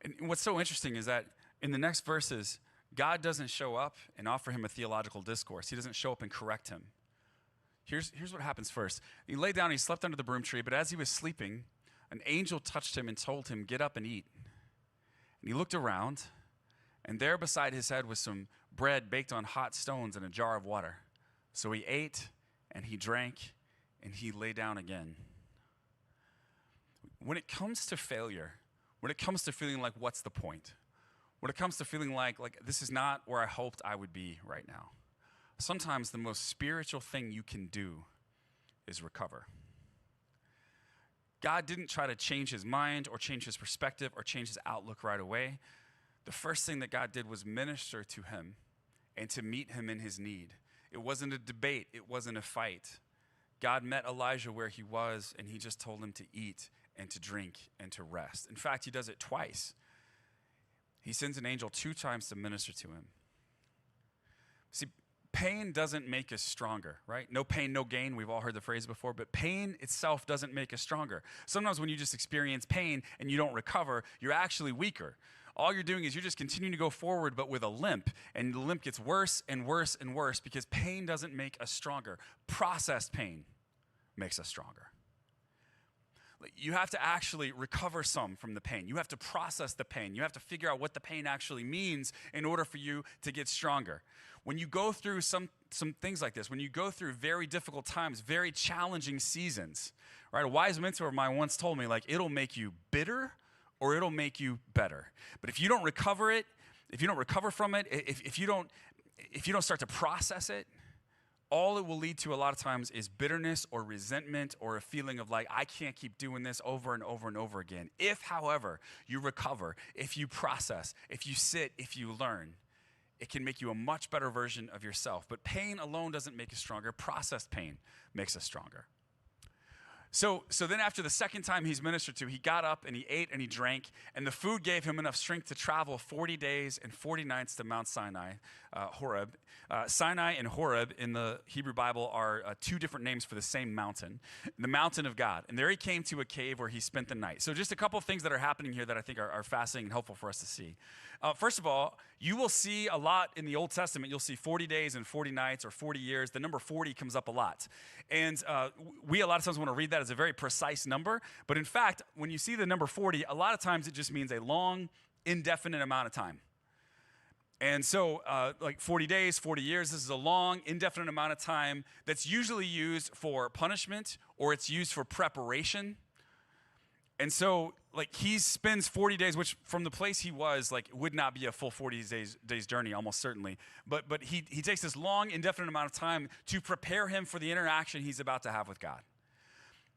And what's so interesting is that in the next verses, God doesn't show up and offer him a theological discourse. He doesn't show up and correct him. Here's what happens first. He lay down, he slept under the broom tree, but as he was sleeping, an angel touched him and told him, "Get up and eat." And he looked around, and there beside his head was some bread baked on hot stones and a jar of water. So he ate, and he drank, and he lay down again. When it comes to failure, when it comes to feeling like, what's the point? When it comes to feeling like this is not where I hoped I would be right now, sometimes the most spiritual thing you can do is recover. God didn't try to change his mind or change his perspective or change his outlook right away. The first thing that God did was minister to him and to meet him in his need. It wasn't a debate. It wasn't a fight. God met Elijah where he was, and he just told him to eat and to drink and to rest. In fact, he does it twice. He sends an angel 2 times to minister to him. See, pain doesn't make us stronger, right? No pain, no gain. We've all heard the phrase before, but pain itself doesn't make us stronger. Sometimes when you just experience pain and you don't recover, you're actually weaker. All you're doing is you're just continuing to go forward, but with a limp, and the limp gets worse and worse and worse because pain doesn't make us stronger. Processed pain makes us stronger. You have to actually recover some from the pain. You have to process the pain. You have to figure out what the pain actually means in order for you to get stronger. When you go through some things like this, when you go through very difficult times, very challenging seasons, right? A wise mentor of mine once told me, it'll make you bitter or it'll make you better. But if you don't recover it, if you don't recover from it, if you don't start to process it, all it will lead to a lot of times is bitterness or resentment or a feeling of I can't keep doing this over and over and over again. If, however, you recover, if you process, if you sit, if you learn, it can make you a much better version of yourself. But pain alone doesn't make us stronger. Processed pain makes us stronger. So then after the second time he's ministered to, he got up and he ate and he drank, and the food gave him enough strength to travel 40 days and 40 nights to Mount Sinai, Horeb. Sinai and Horeb in the Hebrew Bible are 2 different names for the same mountain, the mountain of God. And there he came to a cave where he spent the night. So just a couple of things that are happening here that I think are fascinating and helpful for us to see. First of all, you will see a lot in the Old Testament. You'll see 40 days and 40 nights or 40 years. The number 40 comes up a lot. And we a lot of times want to read that as a very precise number. But in fact, when you see the number 40, a lot of times it just means a long, indefinite amount of time. And so 40 days, 40 years, this is a long, indefinite amount of time that's usually used for punishment or it's used for preparation. And so like he spends 40 days, which from the place he was, like would not be a full 40 days journey, almost certainly. But he takes this long, indefinite amount of time to prepare him for the interaction he's about to have with God.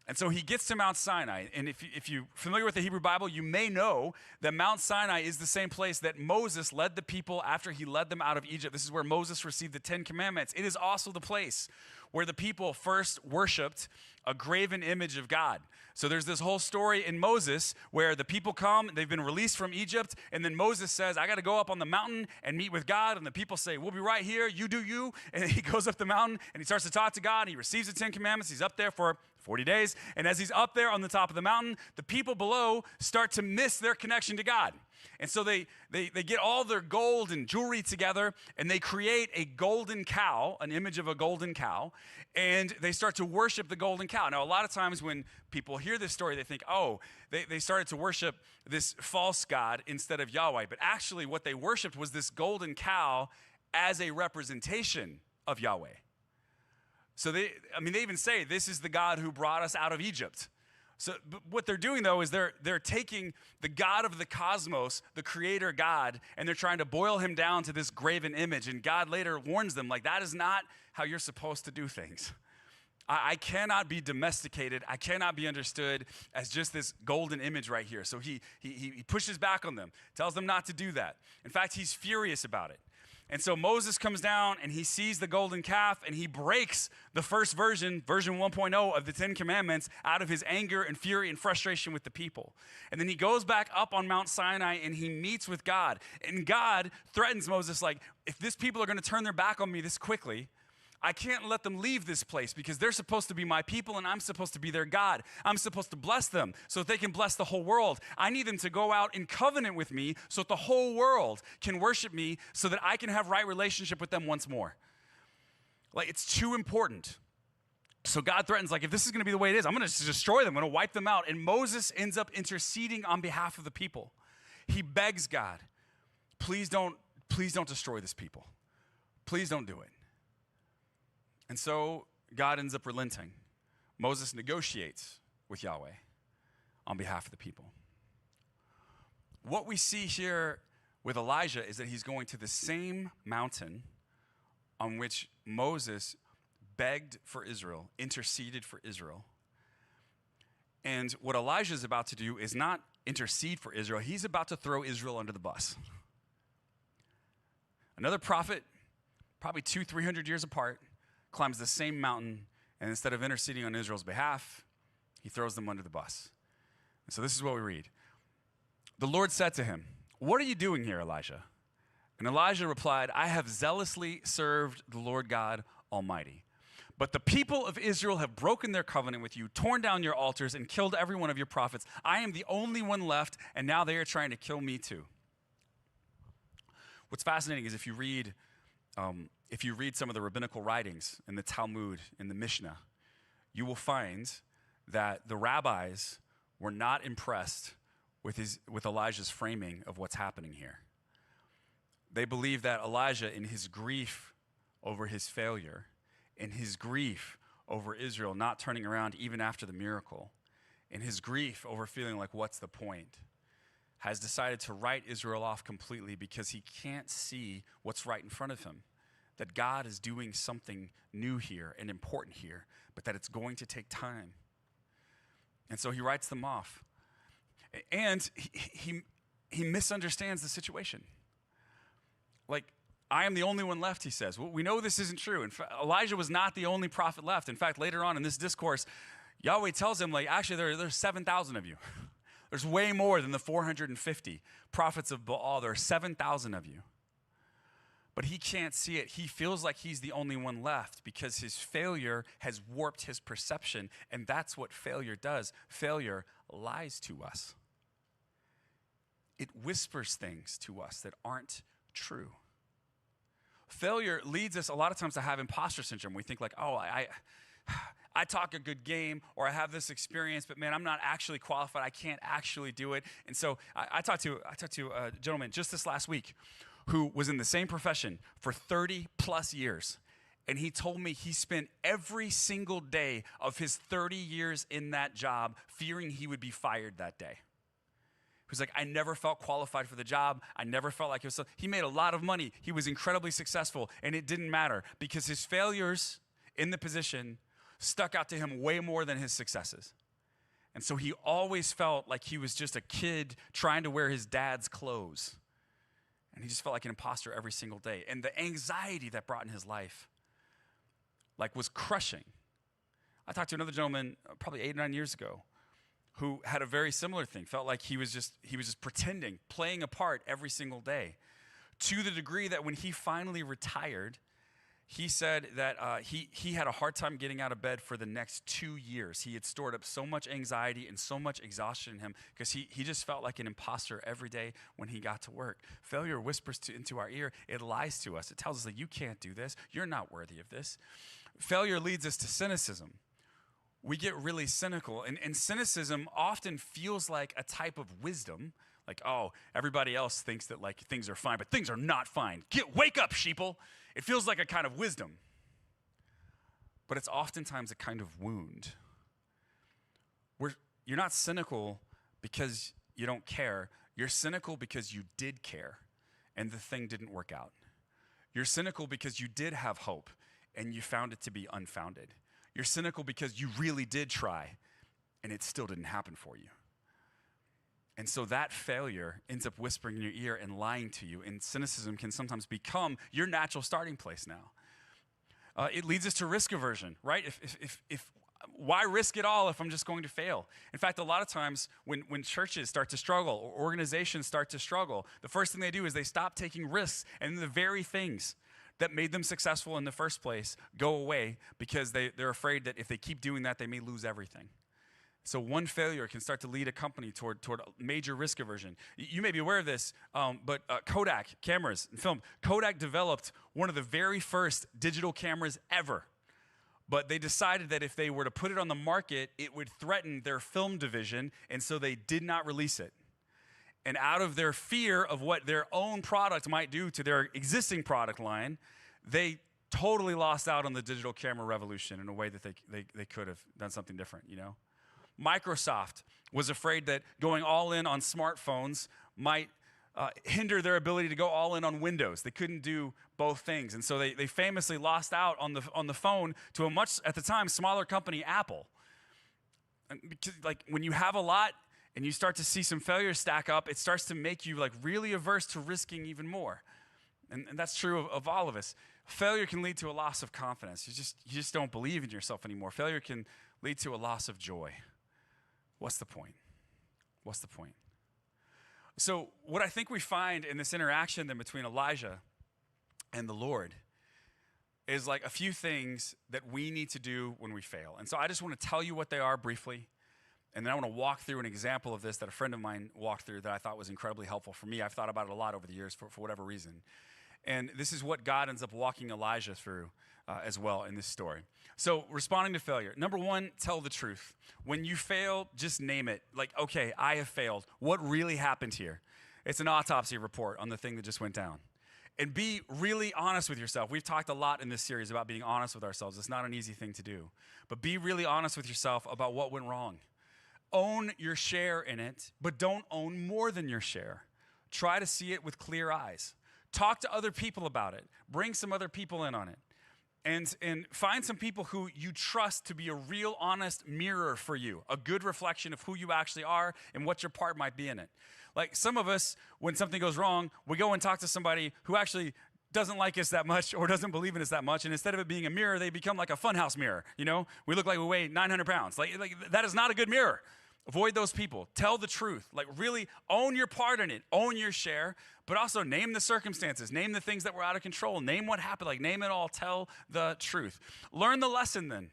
And so he gets to Mount Sinai. And if you're familiar with the Hebrew Bible, you may know that Mount Sinai is the same place that Moses led the people after he led them out of Egypt. This is where Moses received the 10 Commandments. It is also the place where the people first worshiped a graven image of God. So there's this whole story in Moses where the people come, they've been released from Egypt, and then Moses says, I got to go up on the mountain and meet with God. And the people say, we'll be right here, you do you. And he goes up the mountain and he starts to talk to God. And he receives the 10 Commandments. He's up there for 40 days. And as he's up there on the top of the mountain, the people below start to miss their connection to God. And so they get all their gold and jewelry together, and they create a golden cow, an image of a golden cow, and they start to worship the golden cow. Now, a lot of times when people hear this story, they think, oh, they started to worship this false god instead of Yahweh. But actually what they worshiped was this golden cow as a representation of Yahweh. So they even say, this is the God who brought us out of Egypt. So but what they're doing, though, is they're taking the God of the cosmos, the creator God, and they're trying to boil him down to this graven image. And God later warns them, like, that is not how you're supposed to do things. I cannot be domesticated. I cannot be understood as just this golden image right here. So he pushes back on them, tells them not to do that. In fact, he's furious about it. And so Moses comes down and he sees the golden calf and he breaks the first version 1.0 of the 10 Commandments out of his anger and fury and frustration with the people. And then he goes back up on Mount Sinai and he meets with God. And God threatens Moses, like, if this people are going to turn their back on me this quickly, I can't let them leave this place because they're supposed to be my people and I'm supposed to be their God. I'm supposed to bless them so that they can bless the whole world. I need them to go out in covenant with me so that the whole world can worship me so that I can have right relationship with them once more. Like, it's too important. So God threatens, like, if this is going to be the way it is, I'm going to destroy them. I'm going to wipe them out. And Moses ends up interceding on behalf of the people. He begs God, please don't destroy this people. Please don't do it. And so God ends up relenting. Moses negotiates with Yahweh on behalf of the people. What we see here with Elijah is that he's going to the same mountain on which Moses begged for Israel, interceded for Israel. And what Elijah is about to do is not intercede for Israel. He's about to throw Israel under the bus. Another prophet, probably 200-300 years apart, climbs the same mountain, and instead of interceding on Israel's behalf, he throws them under the bus. And so this is what we read. The Lord said to him, what are you doing here, Elijah? And Elijah replied, I have zealously served the Lord God Almighty. But the people of Israel have broken their covenant with you, torn down your altars, and killed every one of your prophets. I am the only one left, and now they are trying to kill me too. What's fascinating is if you read some of the rabbinical writings in the Talmud, in the Mishnah, you will find that the rabbis were not impressed with Elijah's framing of what's happening here. They believe that Elijah, in his grief over his failure, in his grief over Israel not turning around even after the miracle, in his grief over feeling like, what's the point, has decided to write Israel off completely because he can't see what's right in front of him. That God is doing something new here and important here, but that it's going to take time. And so he writes them off. And he misunderstands the situation. Like, I am the only one left, he says. Well, we know this isn't true. In fact, Elijah was not the only prophet left. In fact, later on in this discourse, Yahweh tells him, like, actually, there's 7,000 of you. There's way more than the 450 prophets of Baal. There are 7,000 of you. But he can't see it. He feels like he's the only one left because his failure has warped his perception. And that's what failure does. Failure lies to us. It whispers things to us that aren't true. Failure leads us a lot of times to have imposter syndrome. We think like, oh, I talk a good game, or I have this experience, but man, I'm not actually qualified. I can't actually do it. And so I talked to a gentleman just this last week who was in the same profession for 30 plus years. And he told me he spent every single day of his 30 years in that job fearing he would be fired that day. Who's like, I never felt qualified for the job. I never felt like it was. He made a lot of money. He was incredibly successful, and it didn't matter because his failures in the position stuck out to him way more than his successes. And so he always felt like he was just a kid trying to wear his dad's clothes. And he just felt like an imposter every single day. And the anxiety that brought in his life, like, was crushing. I talked to another gentleman probably 8 or 9 years ago who had a very similar thing, felt like he was just pretending, playing a part every single day, to the degree that when he finally retired, he said that he had a hard time getting out of bed for the next 2 years. He had stored up so much anxiety and so much exhaustion in him because he just felt like an imposter every day when he got to work. Failure whispers into our ear. It lies to us. It tells us that you can't do this. You're not worthy of this. Failure leads us to cynicism. We get really cynical, and cynicism often feels like a type of wisdom. Like, oh, everybody else thinks that, like, things are fine, but things are not fine. Wake up, sheeple. It feels like a kind of wisdom. But it's oftentimes a kind of wound. You're not cynical because you don't care. You're cynical because you did care, and the thing didn't work out. You're cynical because you did have hope, and you found it to be unfounded. You're cynical because you really did try, and it still didn't happen for you. And so that failure ends up whispering in your ear and lying to you, and cynicism can sometimes become your natural starting place now. It leads us to risk aversion, right? If why risk it all if I'm just going to fail? In fact, a lot of times when churches start to struggle or organizations start to struggle, the first thing they do is they stop taking risks, and the very things that made them successful in the first place go away because they're afraid that if they keep doing that, they may lose everything. So one failure can start to lead a company toward major risk aversion. You may be aware of this, but Kodak cameras and film. Kodak developed one of the very first digital cameras ever. But they decided that if they were to put it on the market, it would threaten their film division, and so they did not release it. And out of their fear of what their own product might do to their existing product line, they totally lost out on the digital camera revolution in a way that they could have done something different, you know? Microsoft was afraid that going all in on smartphones might hinder their ability to go all in on Windows. They couldn't do both things. And so they famously lost out on the phone to a much, at the time, smaller company, Apple. And because, like, when you have a lot, and you start to see some failures stack up, it starts to make you, like, really averse to risking even more. And that's true of all of us. Failure can lead to a loss of confidence. You just don't believe in yourself anymore. Failure can lead to a loss of joy. What's the point? What's the point? So what I think we find in this interaction then between Elijah and the Lord is, like, a few things that we need to do when we fail. And so I just want to tell you what they are briefly. And then I want to walk through an example of this that a friend of mine walked through that I thought was incredibly helpful for me. I've thought about it a lot over the years for whatever reason. And this is what God ends up walking Elijah through as well in this story. So responding to failure. Number one, tell the truth. When you fail, just name it. Like, okay, I have failed. What really happened here? It's an autopsy report on the thing that just went down. And be really honest with yourself. We've talked a lot in this series about being honest with ourselves. It's not an easy thing to do. But be really honest with yourself about what went wrong. Own your share in it, but don't own more than your share. Try to see it with clear eyes. Talk to other people about it. Bring some other people in on it. And find some people who you trust to be a real honest mirror for you, a good reflection of who you actually are and what your part might be in it. Like, some of us, when something goes wrong, we go and talk to somebody who actually doesn't like us that much or doesn't believe in us that much, and instead of it being a mirror, they become like a funhouse mirror, you know? We look like we weigh 900 pounds. Like that is not a good mirror. Avoid those people. Tell the truth. Like, really own your part in it. Own your share, but also name the circumstances. Name the things that were out of control. Name what happened. Like, name it all. Tell the truth. Learn the lesson then.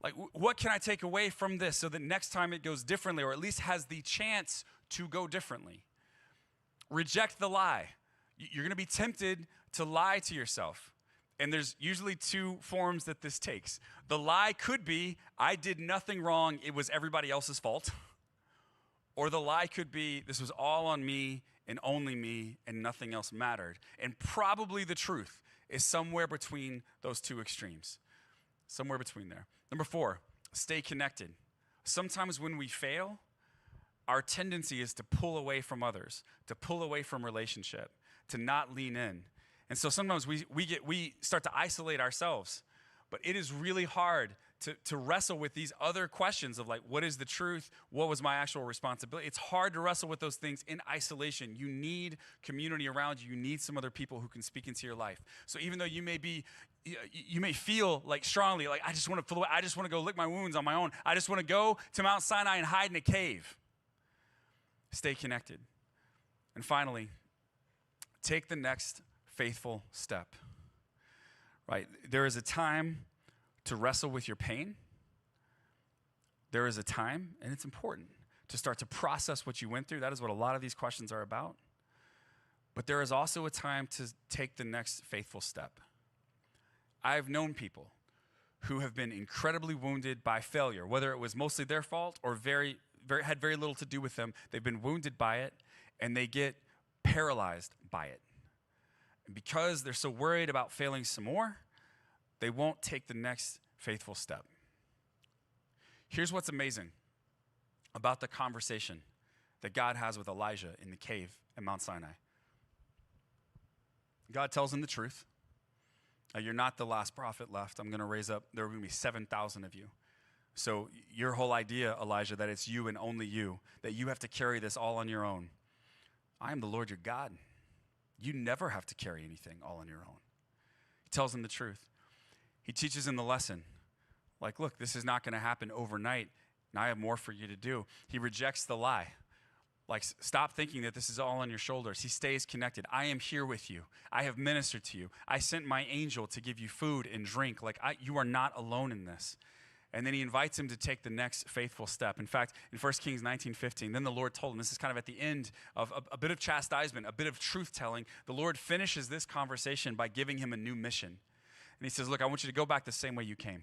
Like, what can I take away from this so that next time it goes differently, or at least has the chance to go differently? Reject the lie. You're going to be tempted to lie to yourself. And there's usually two forms that this takes. The lie could be, I did nothing wrong, it was everybody else's fault. Or the lie could be, this was all on me and only me and nothing else mattered. And probably the truth is somewhere between those two extremes. Somewhere between there. Number 4, stay connected. Sometimes when we fail, our tendency is to pull away from others, to pull away from relationship, to not lean in. And so sometimes we start to isolate ourselves. But it is really hard to wrestle with these other questions of like, what is the truth? What was my actual responsibility? It's hard to wrestle with those things in isolation. You need community around you. You need some other people who can speak into your life. So even though you may feel like strongly, like, I just want to pull away. I just want to go lick my wounds on my own. I just want to go to Mount Sinai and hide in a cave. Stay connected. And finally, take the next faithful step. Right? There is a time to wrestle with your pain. There is a time, and it's important, to start to process what you went through. That is what a lot of these questions are about. But there is also a time to take the next faithful step. I've known people who have been incredibly wounded by failure, whether it was mostly their fault or had very little to do with them. They've been wounded by it, and they get paralyzed by it. And because they're so worried about failing some more, they won't take the next faithful step. Here's what's amazing about the conversation that God has with Elijah in the cave at Mount Sinai. God tells him the truth. You're not the last prophet left. I'm going to raise up, there are going to be 7,000 of you. So your whole idea, Elijah, that it's you and only you, that you have to carry this all on your own. I am the Lord your God. You never have to carry anything all on your own. He tells him the truth. He teaches him the lesson. Like, look, this is not going to happen overnight, and I have more for you to do. He rejects the lie. Like, stop thinking that this is all on your shoulders. He stays connected. I am here with you. I have ministered to you. I sent my angel to give you food and drink. Like, you are not alone in this. And then he invites him to take the next faithful step. In fact, in 1 Kings 19:15, then the Lord told him, this is kind of at the end of a bit of chastisement, a bit of truth-telling. The Lord finishes this conversation by giving him a new mission. And he says, look, I want you to go back the same way you came.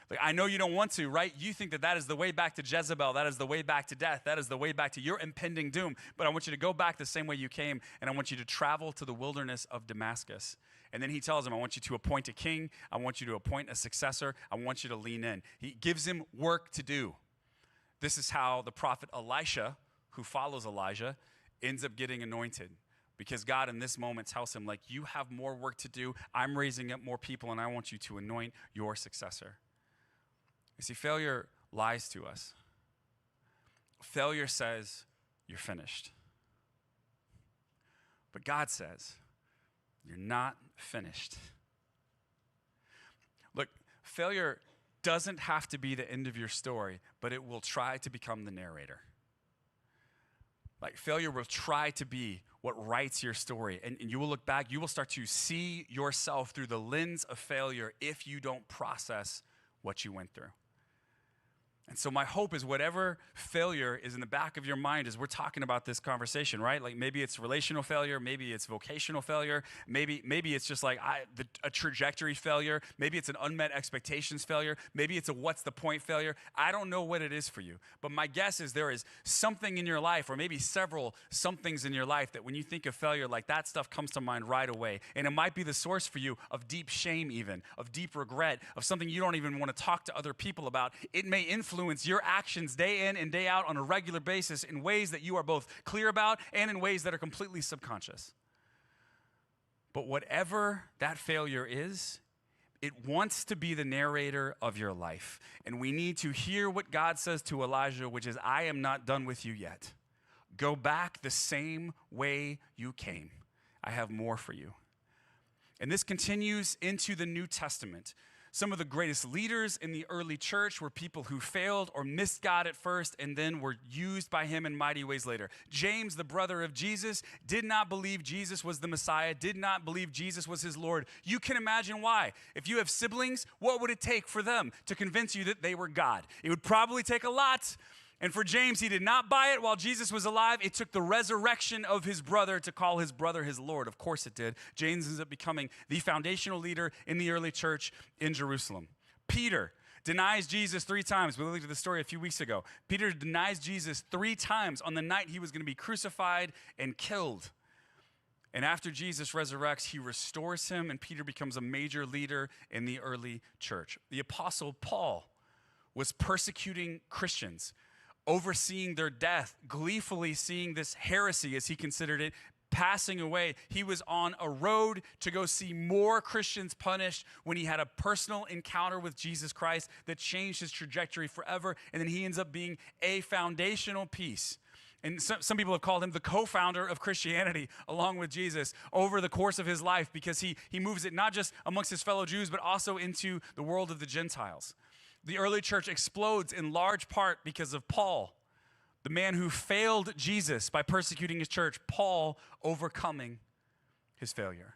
Like, I know you don't want to, right? You think that is the way back to Jezebel. That is the way back to death. That is the way back to your impending doom. But I want you to go back the same way you came, and I want you to travel to the wilderness of Damascus. And then he tells him, I want you to appoint a king. I want you to appoint a successor. I want you to lean in. He gives him work to do. This is how the prophet Elisha, who follows Elijah, ends up getting anointed. Because God in this moment tells him, like, you have more work to do. I'm raising up more people, and I want you to anoint your successor. You see, failure lies to us. Failure says, you're finished. But God says, you're not finished. Look, failure doesn't have to be the end of your story, but it will try to become the narrator. Like, failure will try to be what writes your story. And you will look back, you will start to see yourself through the lens of failure if you don't process what you went through. And so my hope is whatever failure is in the back of your mind as we're talking about this conversation, right? Like, maybe it's relational failure, maybe it's vocational failure, maybe it's just like a trajectory failure, maybe it's an unmet expectations failure, maybe it's a what's the point failure. I don't know what it is for you, but my guess is there is something in your life, or maybe several somethings in your life, that when you think of failure, like, that stuff comes to mind right away. And it might be the source for you of deep shame, even of deep regret, of something you don't even want to talk to other people about. It may influence your actions day in and day out on a regular basis in ways that you are both clear about and in ways that are completely subconscious. But whatever that failure is, it wants to be the narrator of your life. And we need to hear what God says to Elijah, which is, I am not done with you yet. Go back the same way you came. I have more for you. And this continues into the New Testament. Some of the greatest leaders in the early church were people who failed or missed God at first and then were used by him in mighty ways later. James, the brother of Jesus, did not believe Jesus was the Messiah, did not believe Jesus was his Lord. You can imagine why. If you have siblings, what would it take for them to convince you that they were God? It would probably take a lot. And for James, he did not buy it while Jesus was alive. It took the resurrection of his brother to call his brother his Lord. Of course it did. James ends up becoming the foundational leader in the early church in Jerusalem. Peter denies Jesus 3 times. We looked at the story a few weeks ago. Peter denies Jesus 3 times on the night he was going to be crucified and killed. And after Jesus resurrects, he restores him, and Peter becomes a major leader in the early church. The Apostle Paul was persecuting Christians overseeing their death, gleefully seeing this heresy, as he considered it, passing away. He was on a road to go see more Christians punished when he had a personal encounter with Jesus Christ that changed his trajectory forever. And then he ends up being a foundational piece. And some people have called him the co-founder of Christianity along with Jesus over the course of his life, because he moves it not just amongst his fellow Jews, but also into the world of the Gentiles. The early church explodes in large part because of Paul, the man who failed Jesus by persecuting his church, Paul overcoming his failure.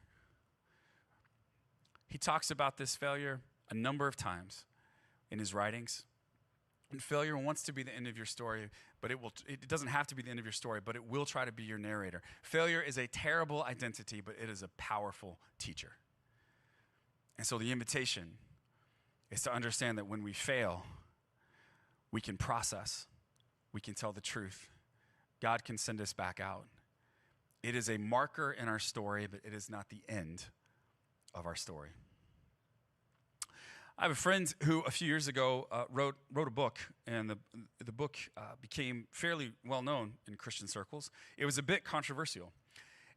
He talks about this failure a number of times in his writings. And failure wants to be the end of your story, but it doesn't have to be the end of your story, but it will try to be your narrator. Failure is a terrible identity, but it is a powerful teacher. And so the invitation is to understand that when we fail, we can process. We can tell the truth. God can send us back out. It is a marker in our story, but it is not the end of our story. I have a friend who a few years ago wrote a book, and the book became fairly well known in Christian circles. It was a bit controversial.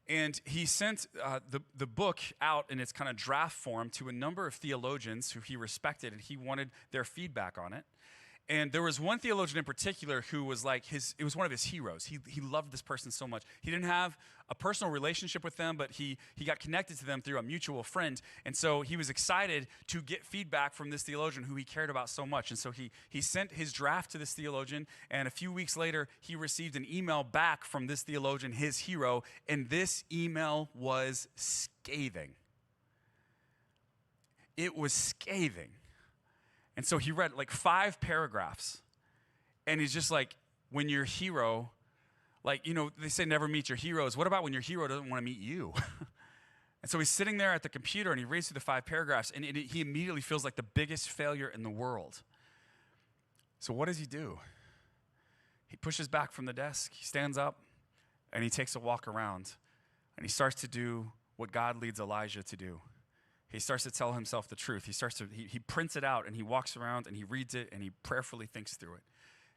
And he sent the book out in its kind of draft form to a number of theologians who he respected, and he wanted their feedback on it. And there was one theologian in particular who was like it was one of his heroes. He loved this person so much. He didn't have a personal relationship with them, but he got connected to them through a mutual friend. And so he was excited to get feedback from this theologian who he cared about so much. And so he sent his draft to this theologian, and a few weeks later, he received an email back from this theologian, his hero, and this email was scathing. It was scathing. And so he read like 5 paragraphs, and he's just like, when your hero, like, you know, they say never meet your heroes. What about when your hero doesn't want to meet you? And so he's sitting there at the computer, and he reads through the 5 paragraphs, and he immediately feels like the biggest failure in the world. So what does he do? He pushes back from the desk, he stands up, and he takes a walk around, and he starts to do what God leads Elijah to do. He starts to tell himself the truth. He prints it out, and he walks around, and he reads it, and he prayerfully thinks through it.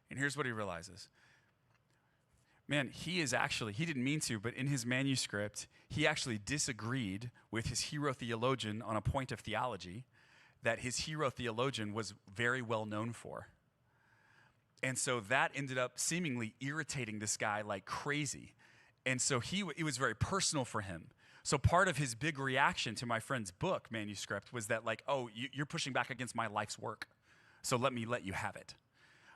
And here's what he realizes. Man, he didn't mean to, but in his manuscript, he actually disagreed with his hero theologian on a point of theology that his hero theologian was very well known for. And so that ended up seemingly irritating this guy like crazy. And so it was very personal for him. So part of his big reaction to my friend's book manuscript was that, like, oh, you're pushing back against my life's work, so let me let you have it.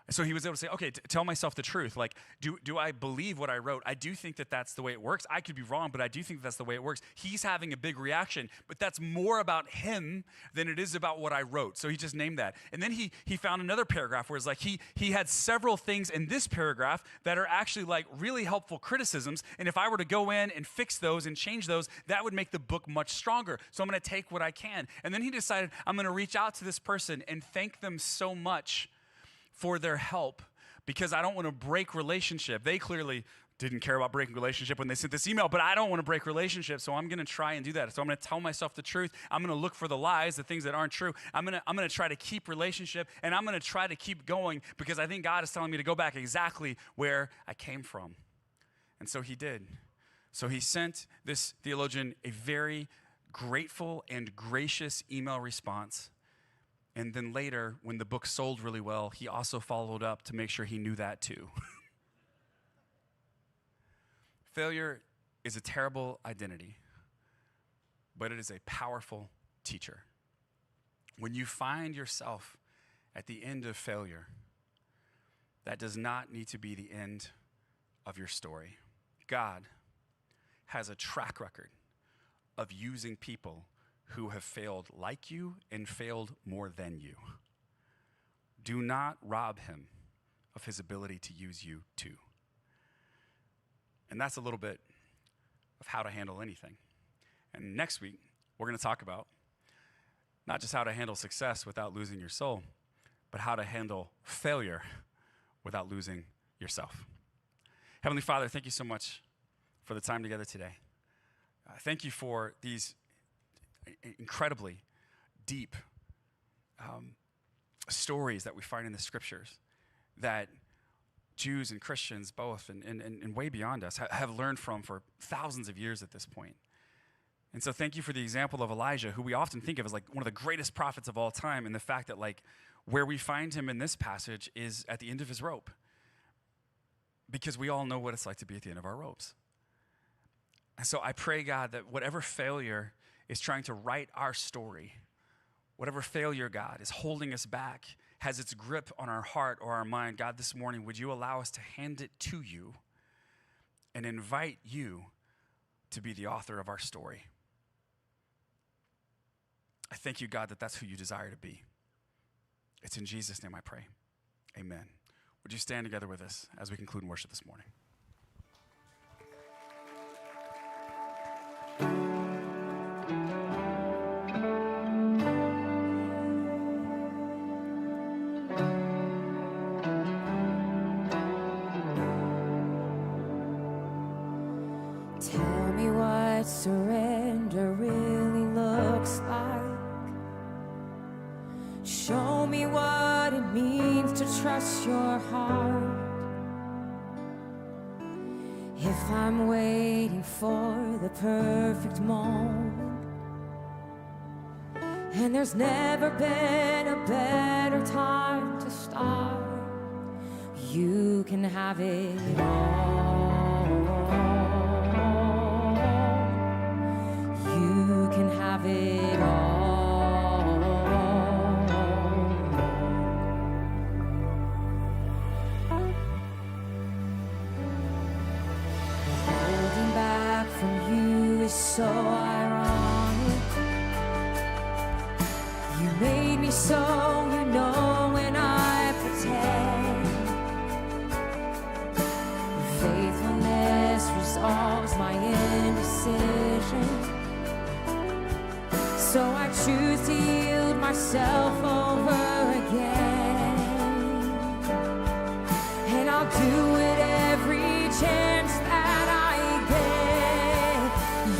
So he was able to say, okay, tell myself the truth. Like, do I believe what I wrote? I do think that that's the way it works. I could be wrong, but I do think that's the way it works. He's having a big reaction, but that's more about him than it is about what I wrote. So he just named that. And then he found another paragraph where it's like he had several things in this paragraph that are actually like really helpful criticisms. And if I were to go in and fix those and change those, that would make the book much stronger. So I'm going to take what I can. And then he decided, I'm going to reach out to this person and thank them so much for their help, because I don't want to break relationship. They clearly didn't care about breaking relationship when they sent this email, but I don't want to break relationship, so I'm going to try and do that. So I'm going to tell myself the truth. I'm going to look for the lies, the things that aren't true. I'm going to try to keep relationship, and I'm going to try to keep going, because I think God is telling me to go back exactly where I came from. And so he did. So he sent this theologian a very grateful and gracious email response. And then later, when the book sold really well, he also followed up to make sure he knew that too. Failure is a terrible identity, but it is a powerful teacher. When you find yourself at the end of failure, that does not need to be the end of your story. God has a track record of using people who have failed like you and failed more than you. Do not rob him of his ability to use you too. And that's a little bit of how to handle anything. And next week, we're going to talk about not just how to handle success without losing your soul, but how to handle failure without losing yourself. Heavenly Father, thank you so much for the time together today. Thank you for these incredibly deep stories that we find in the scriptures that Jews and Christians both, and way beyond us, have learned from for thousands of years at this point. And so thank you for the example of Elijah, who we often think of as like one of the greatest prophets of all time, and the fact that like where we find him in this passage is at the end of his rope. Because we all know what it's like to be at the end of our ropes. And so I pray, God, that whatever failure is trying to write our story, whatever failure, God, is holding us back, has its grip on our heart or our mind, God, this morning, would you allow us to hand it to you and invite you to be the author of our story? I thank you, God, that that's who you desire to be. It's in Jesus' name I pray. Amen. Would you stand together with us as we conclude worship this morning? Tell me what surrender really looks like. Show me what it means to trust your heart. If I'm waiting for the perfect moment, and there's never been a better time to start, you can have it all. You can have it all. Holding back from you is so ironic. You made me so, you know, when I pretend. Faithfulness resolves my indecision. So I choose to yield myself over again. And I'll do it every chance that I get.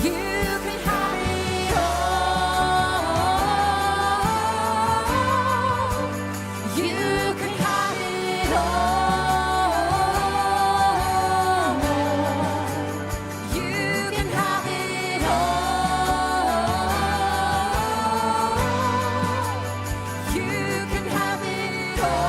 You can have it all. You can have it all. You can have it all. You can have it all.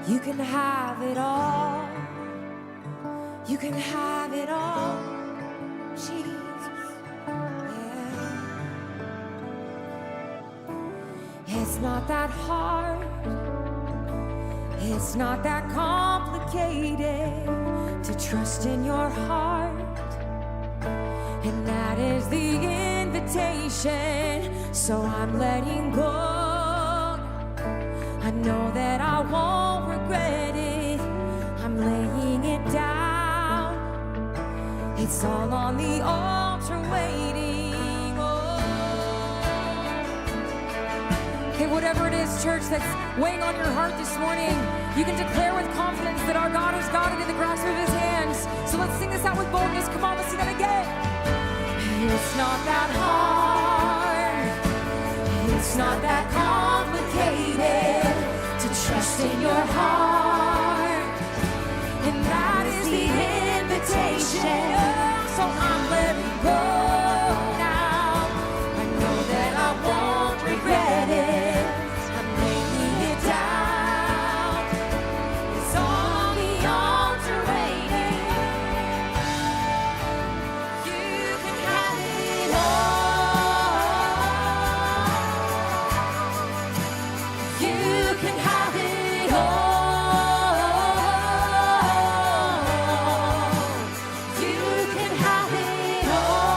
You can have it all. You can have it all, Jesus. Yeah. It's not that hard. It's not that complicated to trust in your heart. And that is the invitation. So I'm letting go. I know that I won't regret it. I'm laying it down. It's all on the altar waiting. Oh. Okay, whatever it is, church, that's weighing on your heart this morning, you can declare with confidence that our God has got it in the grasp of his hands. So let's sing this out with boldness. Come on, let's sing that again. It's not that hard. It's not that complicated to trust in your heart. And that is the invitation. So I'm letting go now. I know that I won't regret it. I'm laying it down. It's on the altar waiting. You can have it all. You can have it all. You can have it all.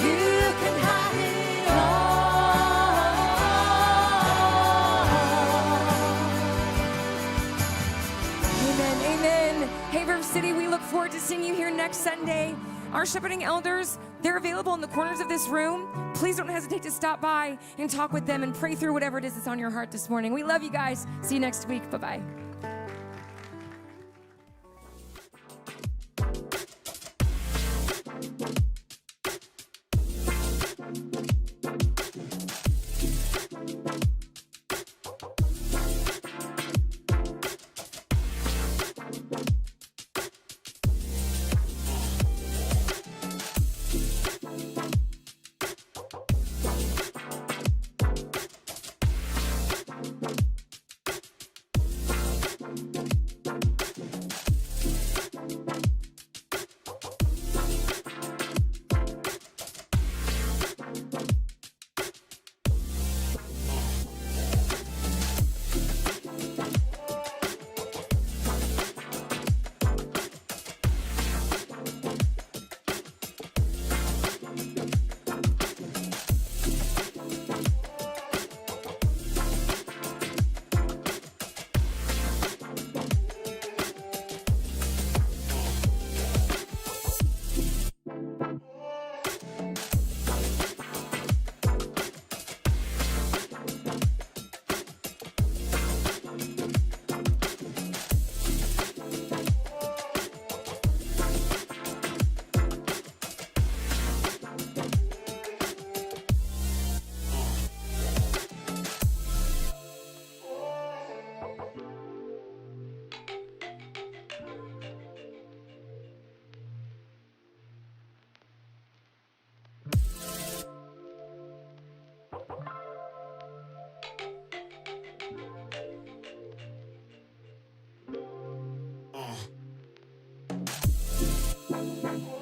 You can have it all. Amen, amen. Hey, Verve City, we look forward to seeing you here next Sunday. Our shepherding elders, they're available in the corners of this room. Please don't hesitate to stop by and talk with them and pray through whatever it is that's on your heart this morning. We love you guys. See you next week. Bye-bye. Thank you.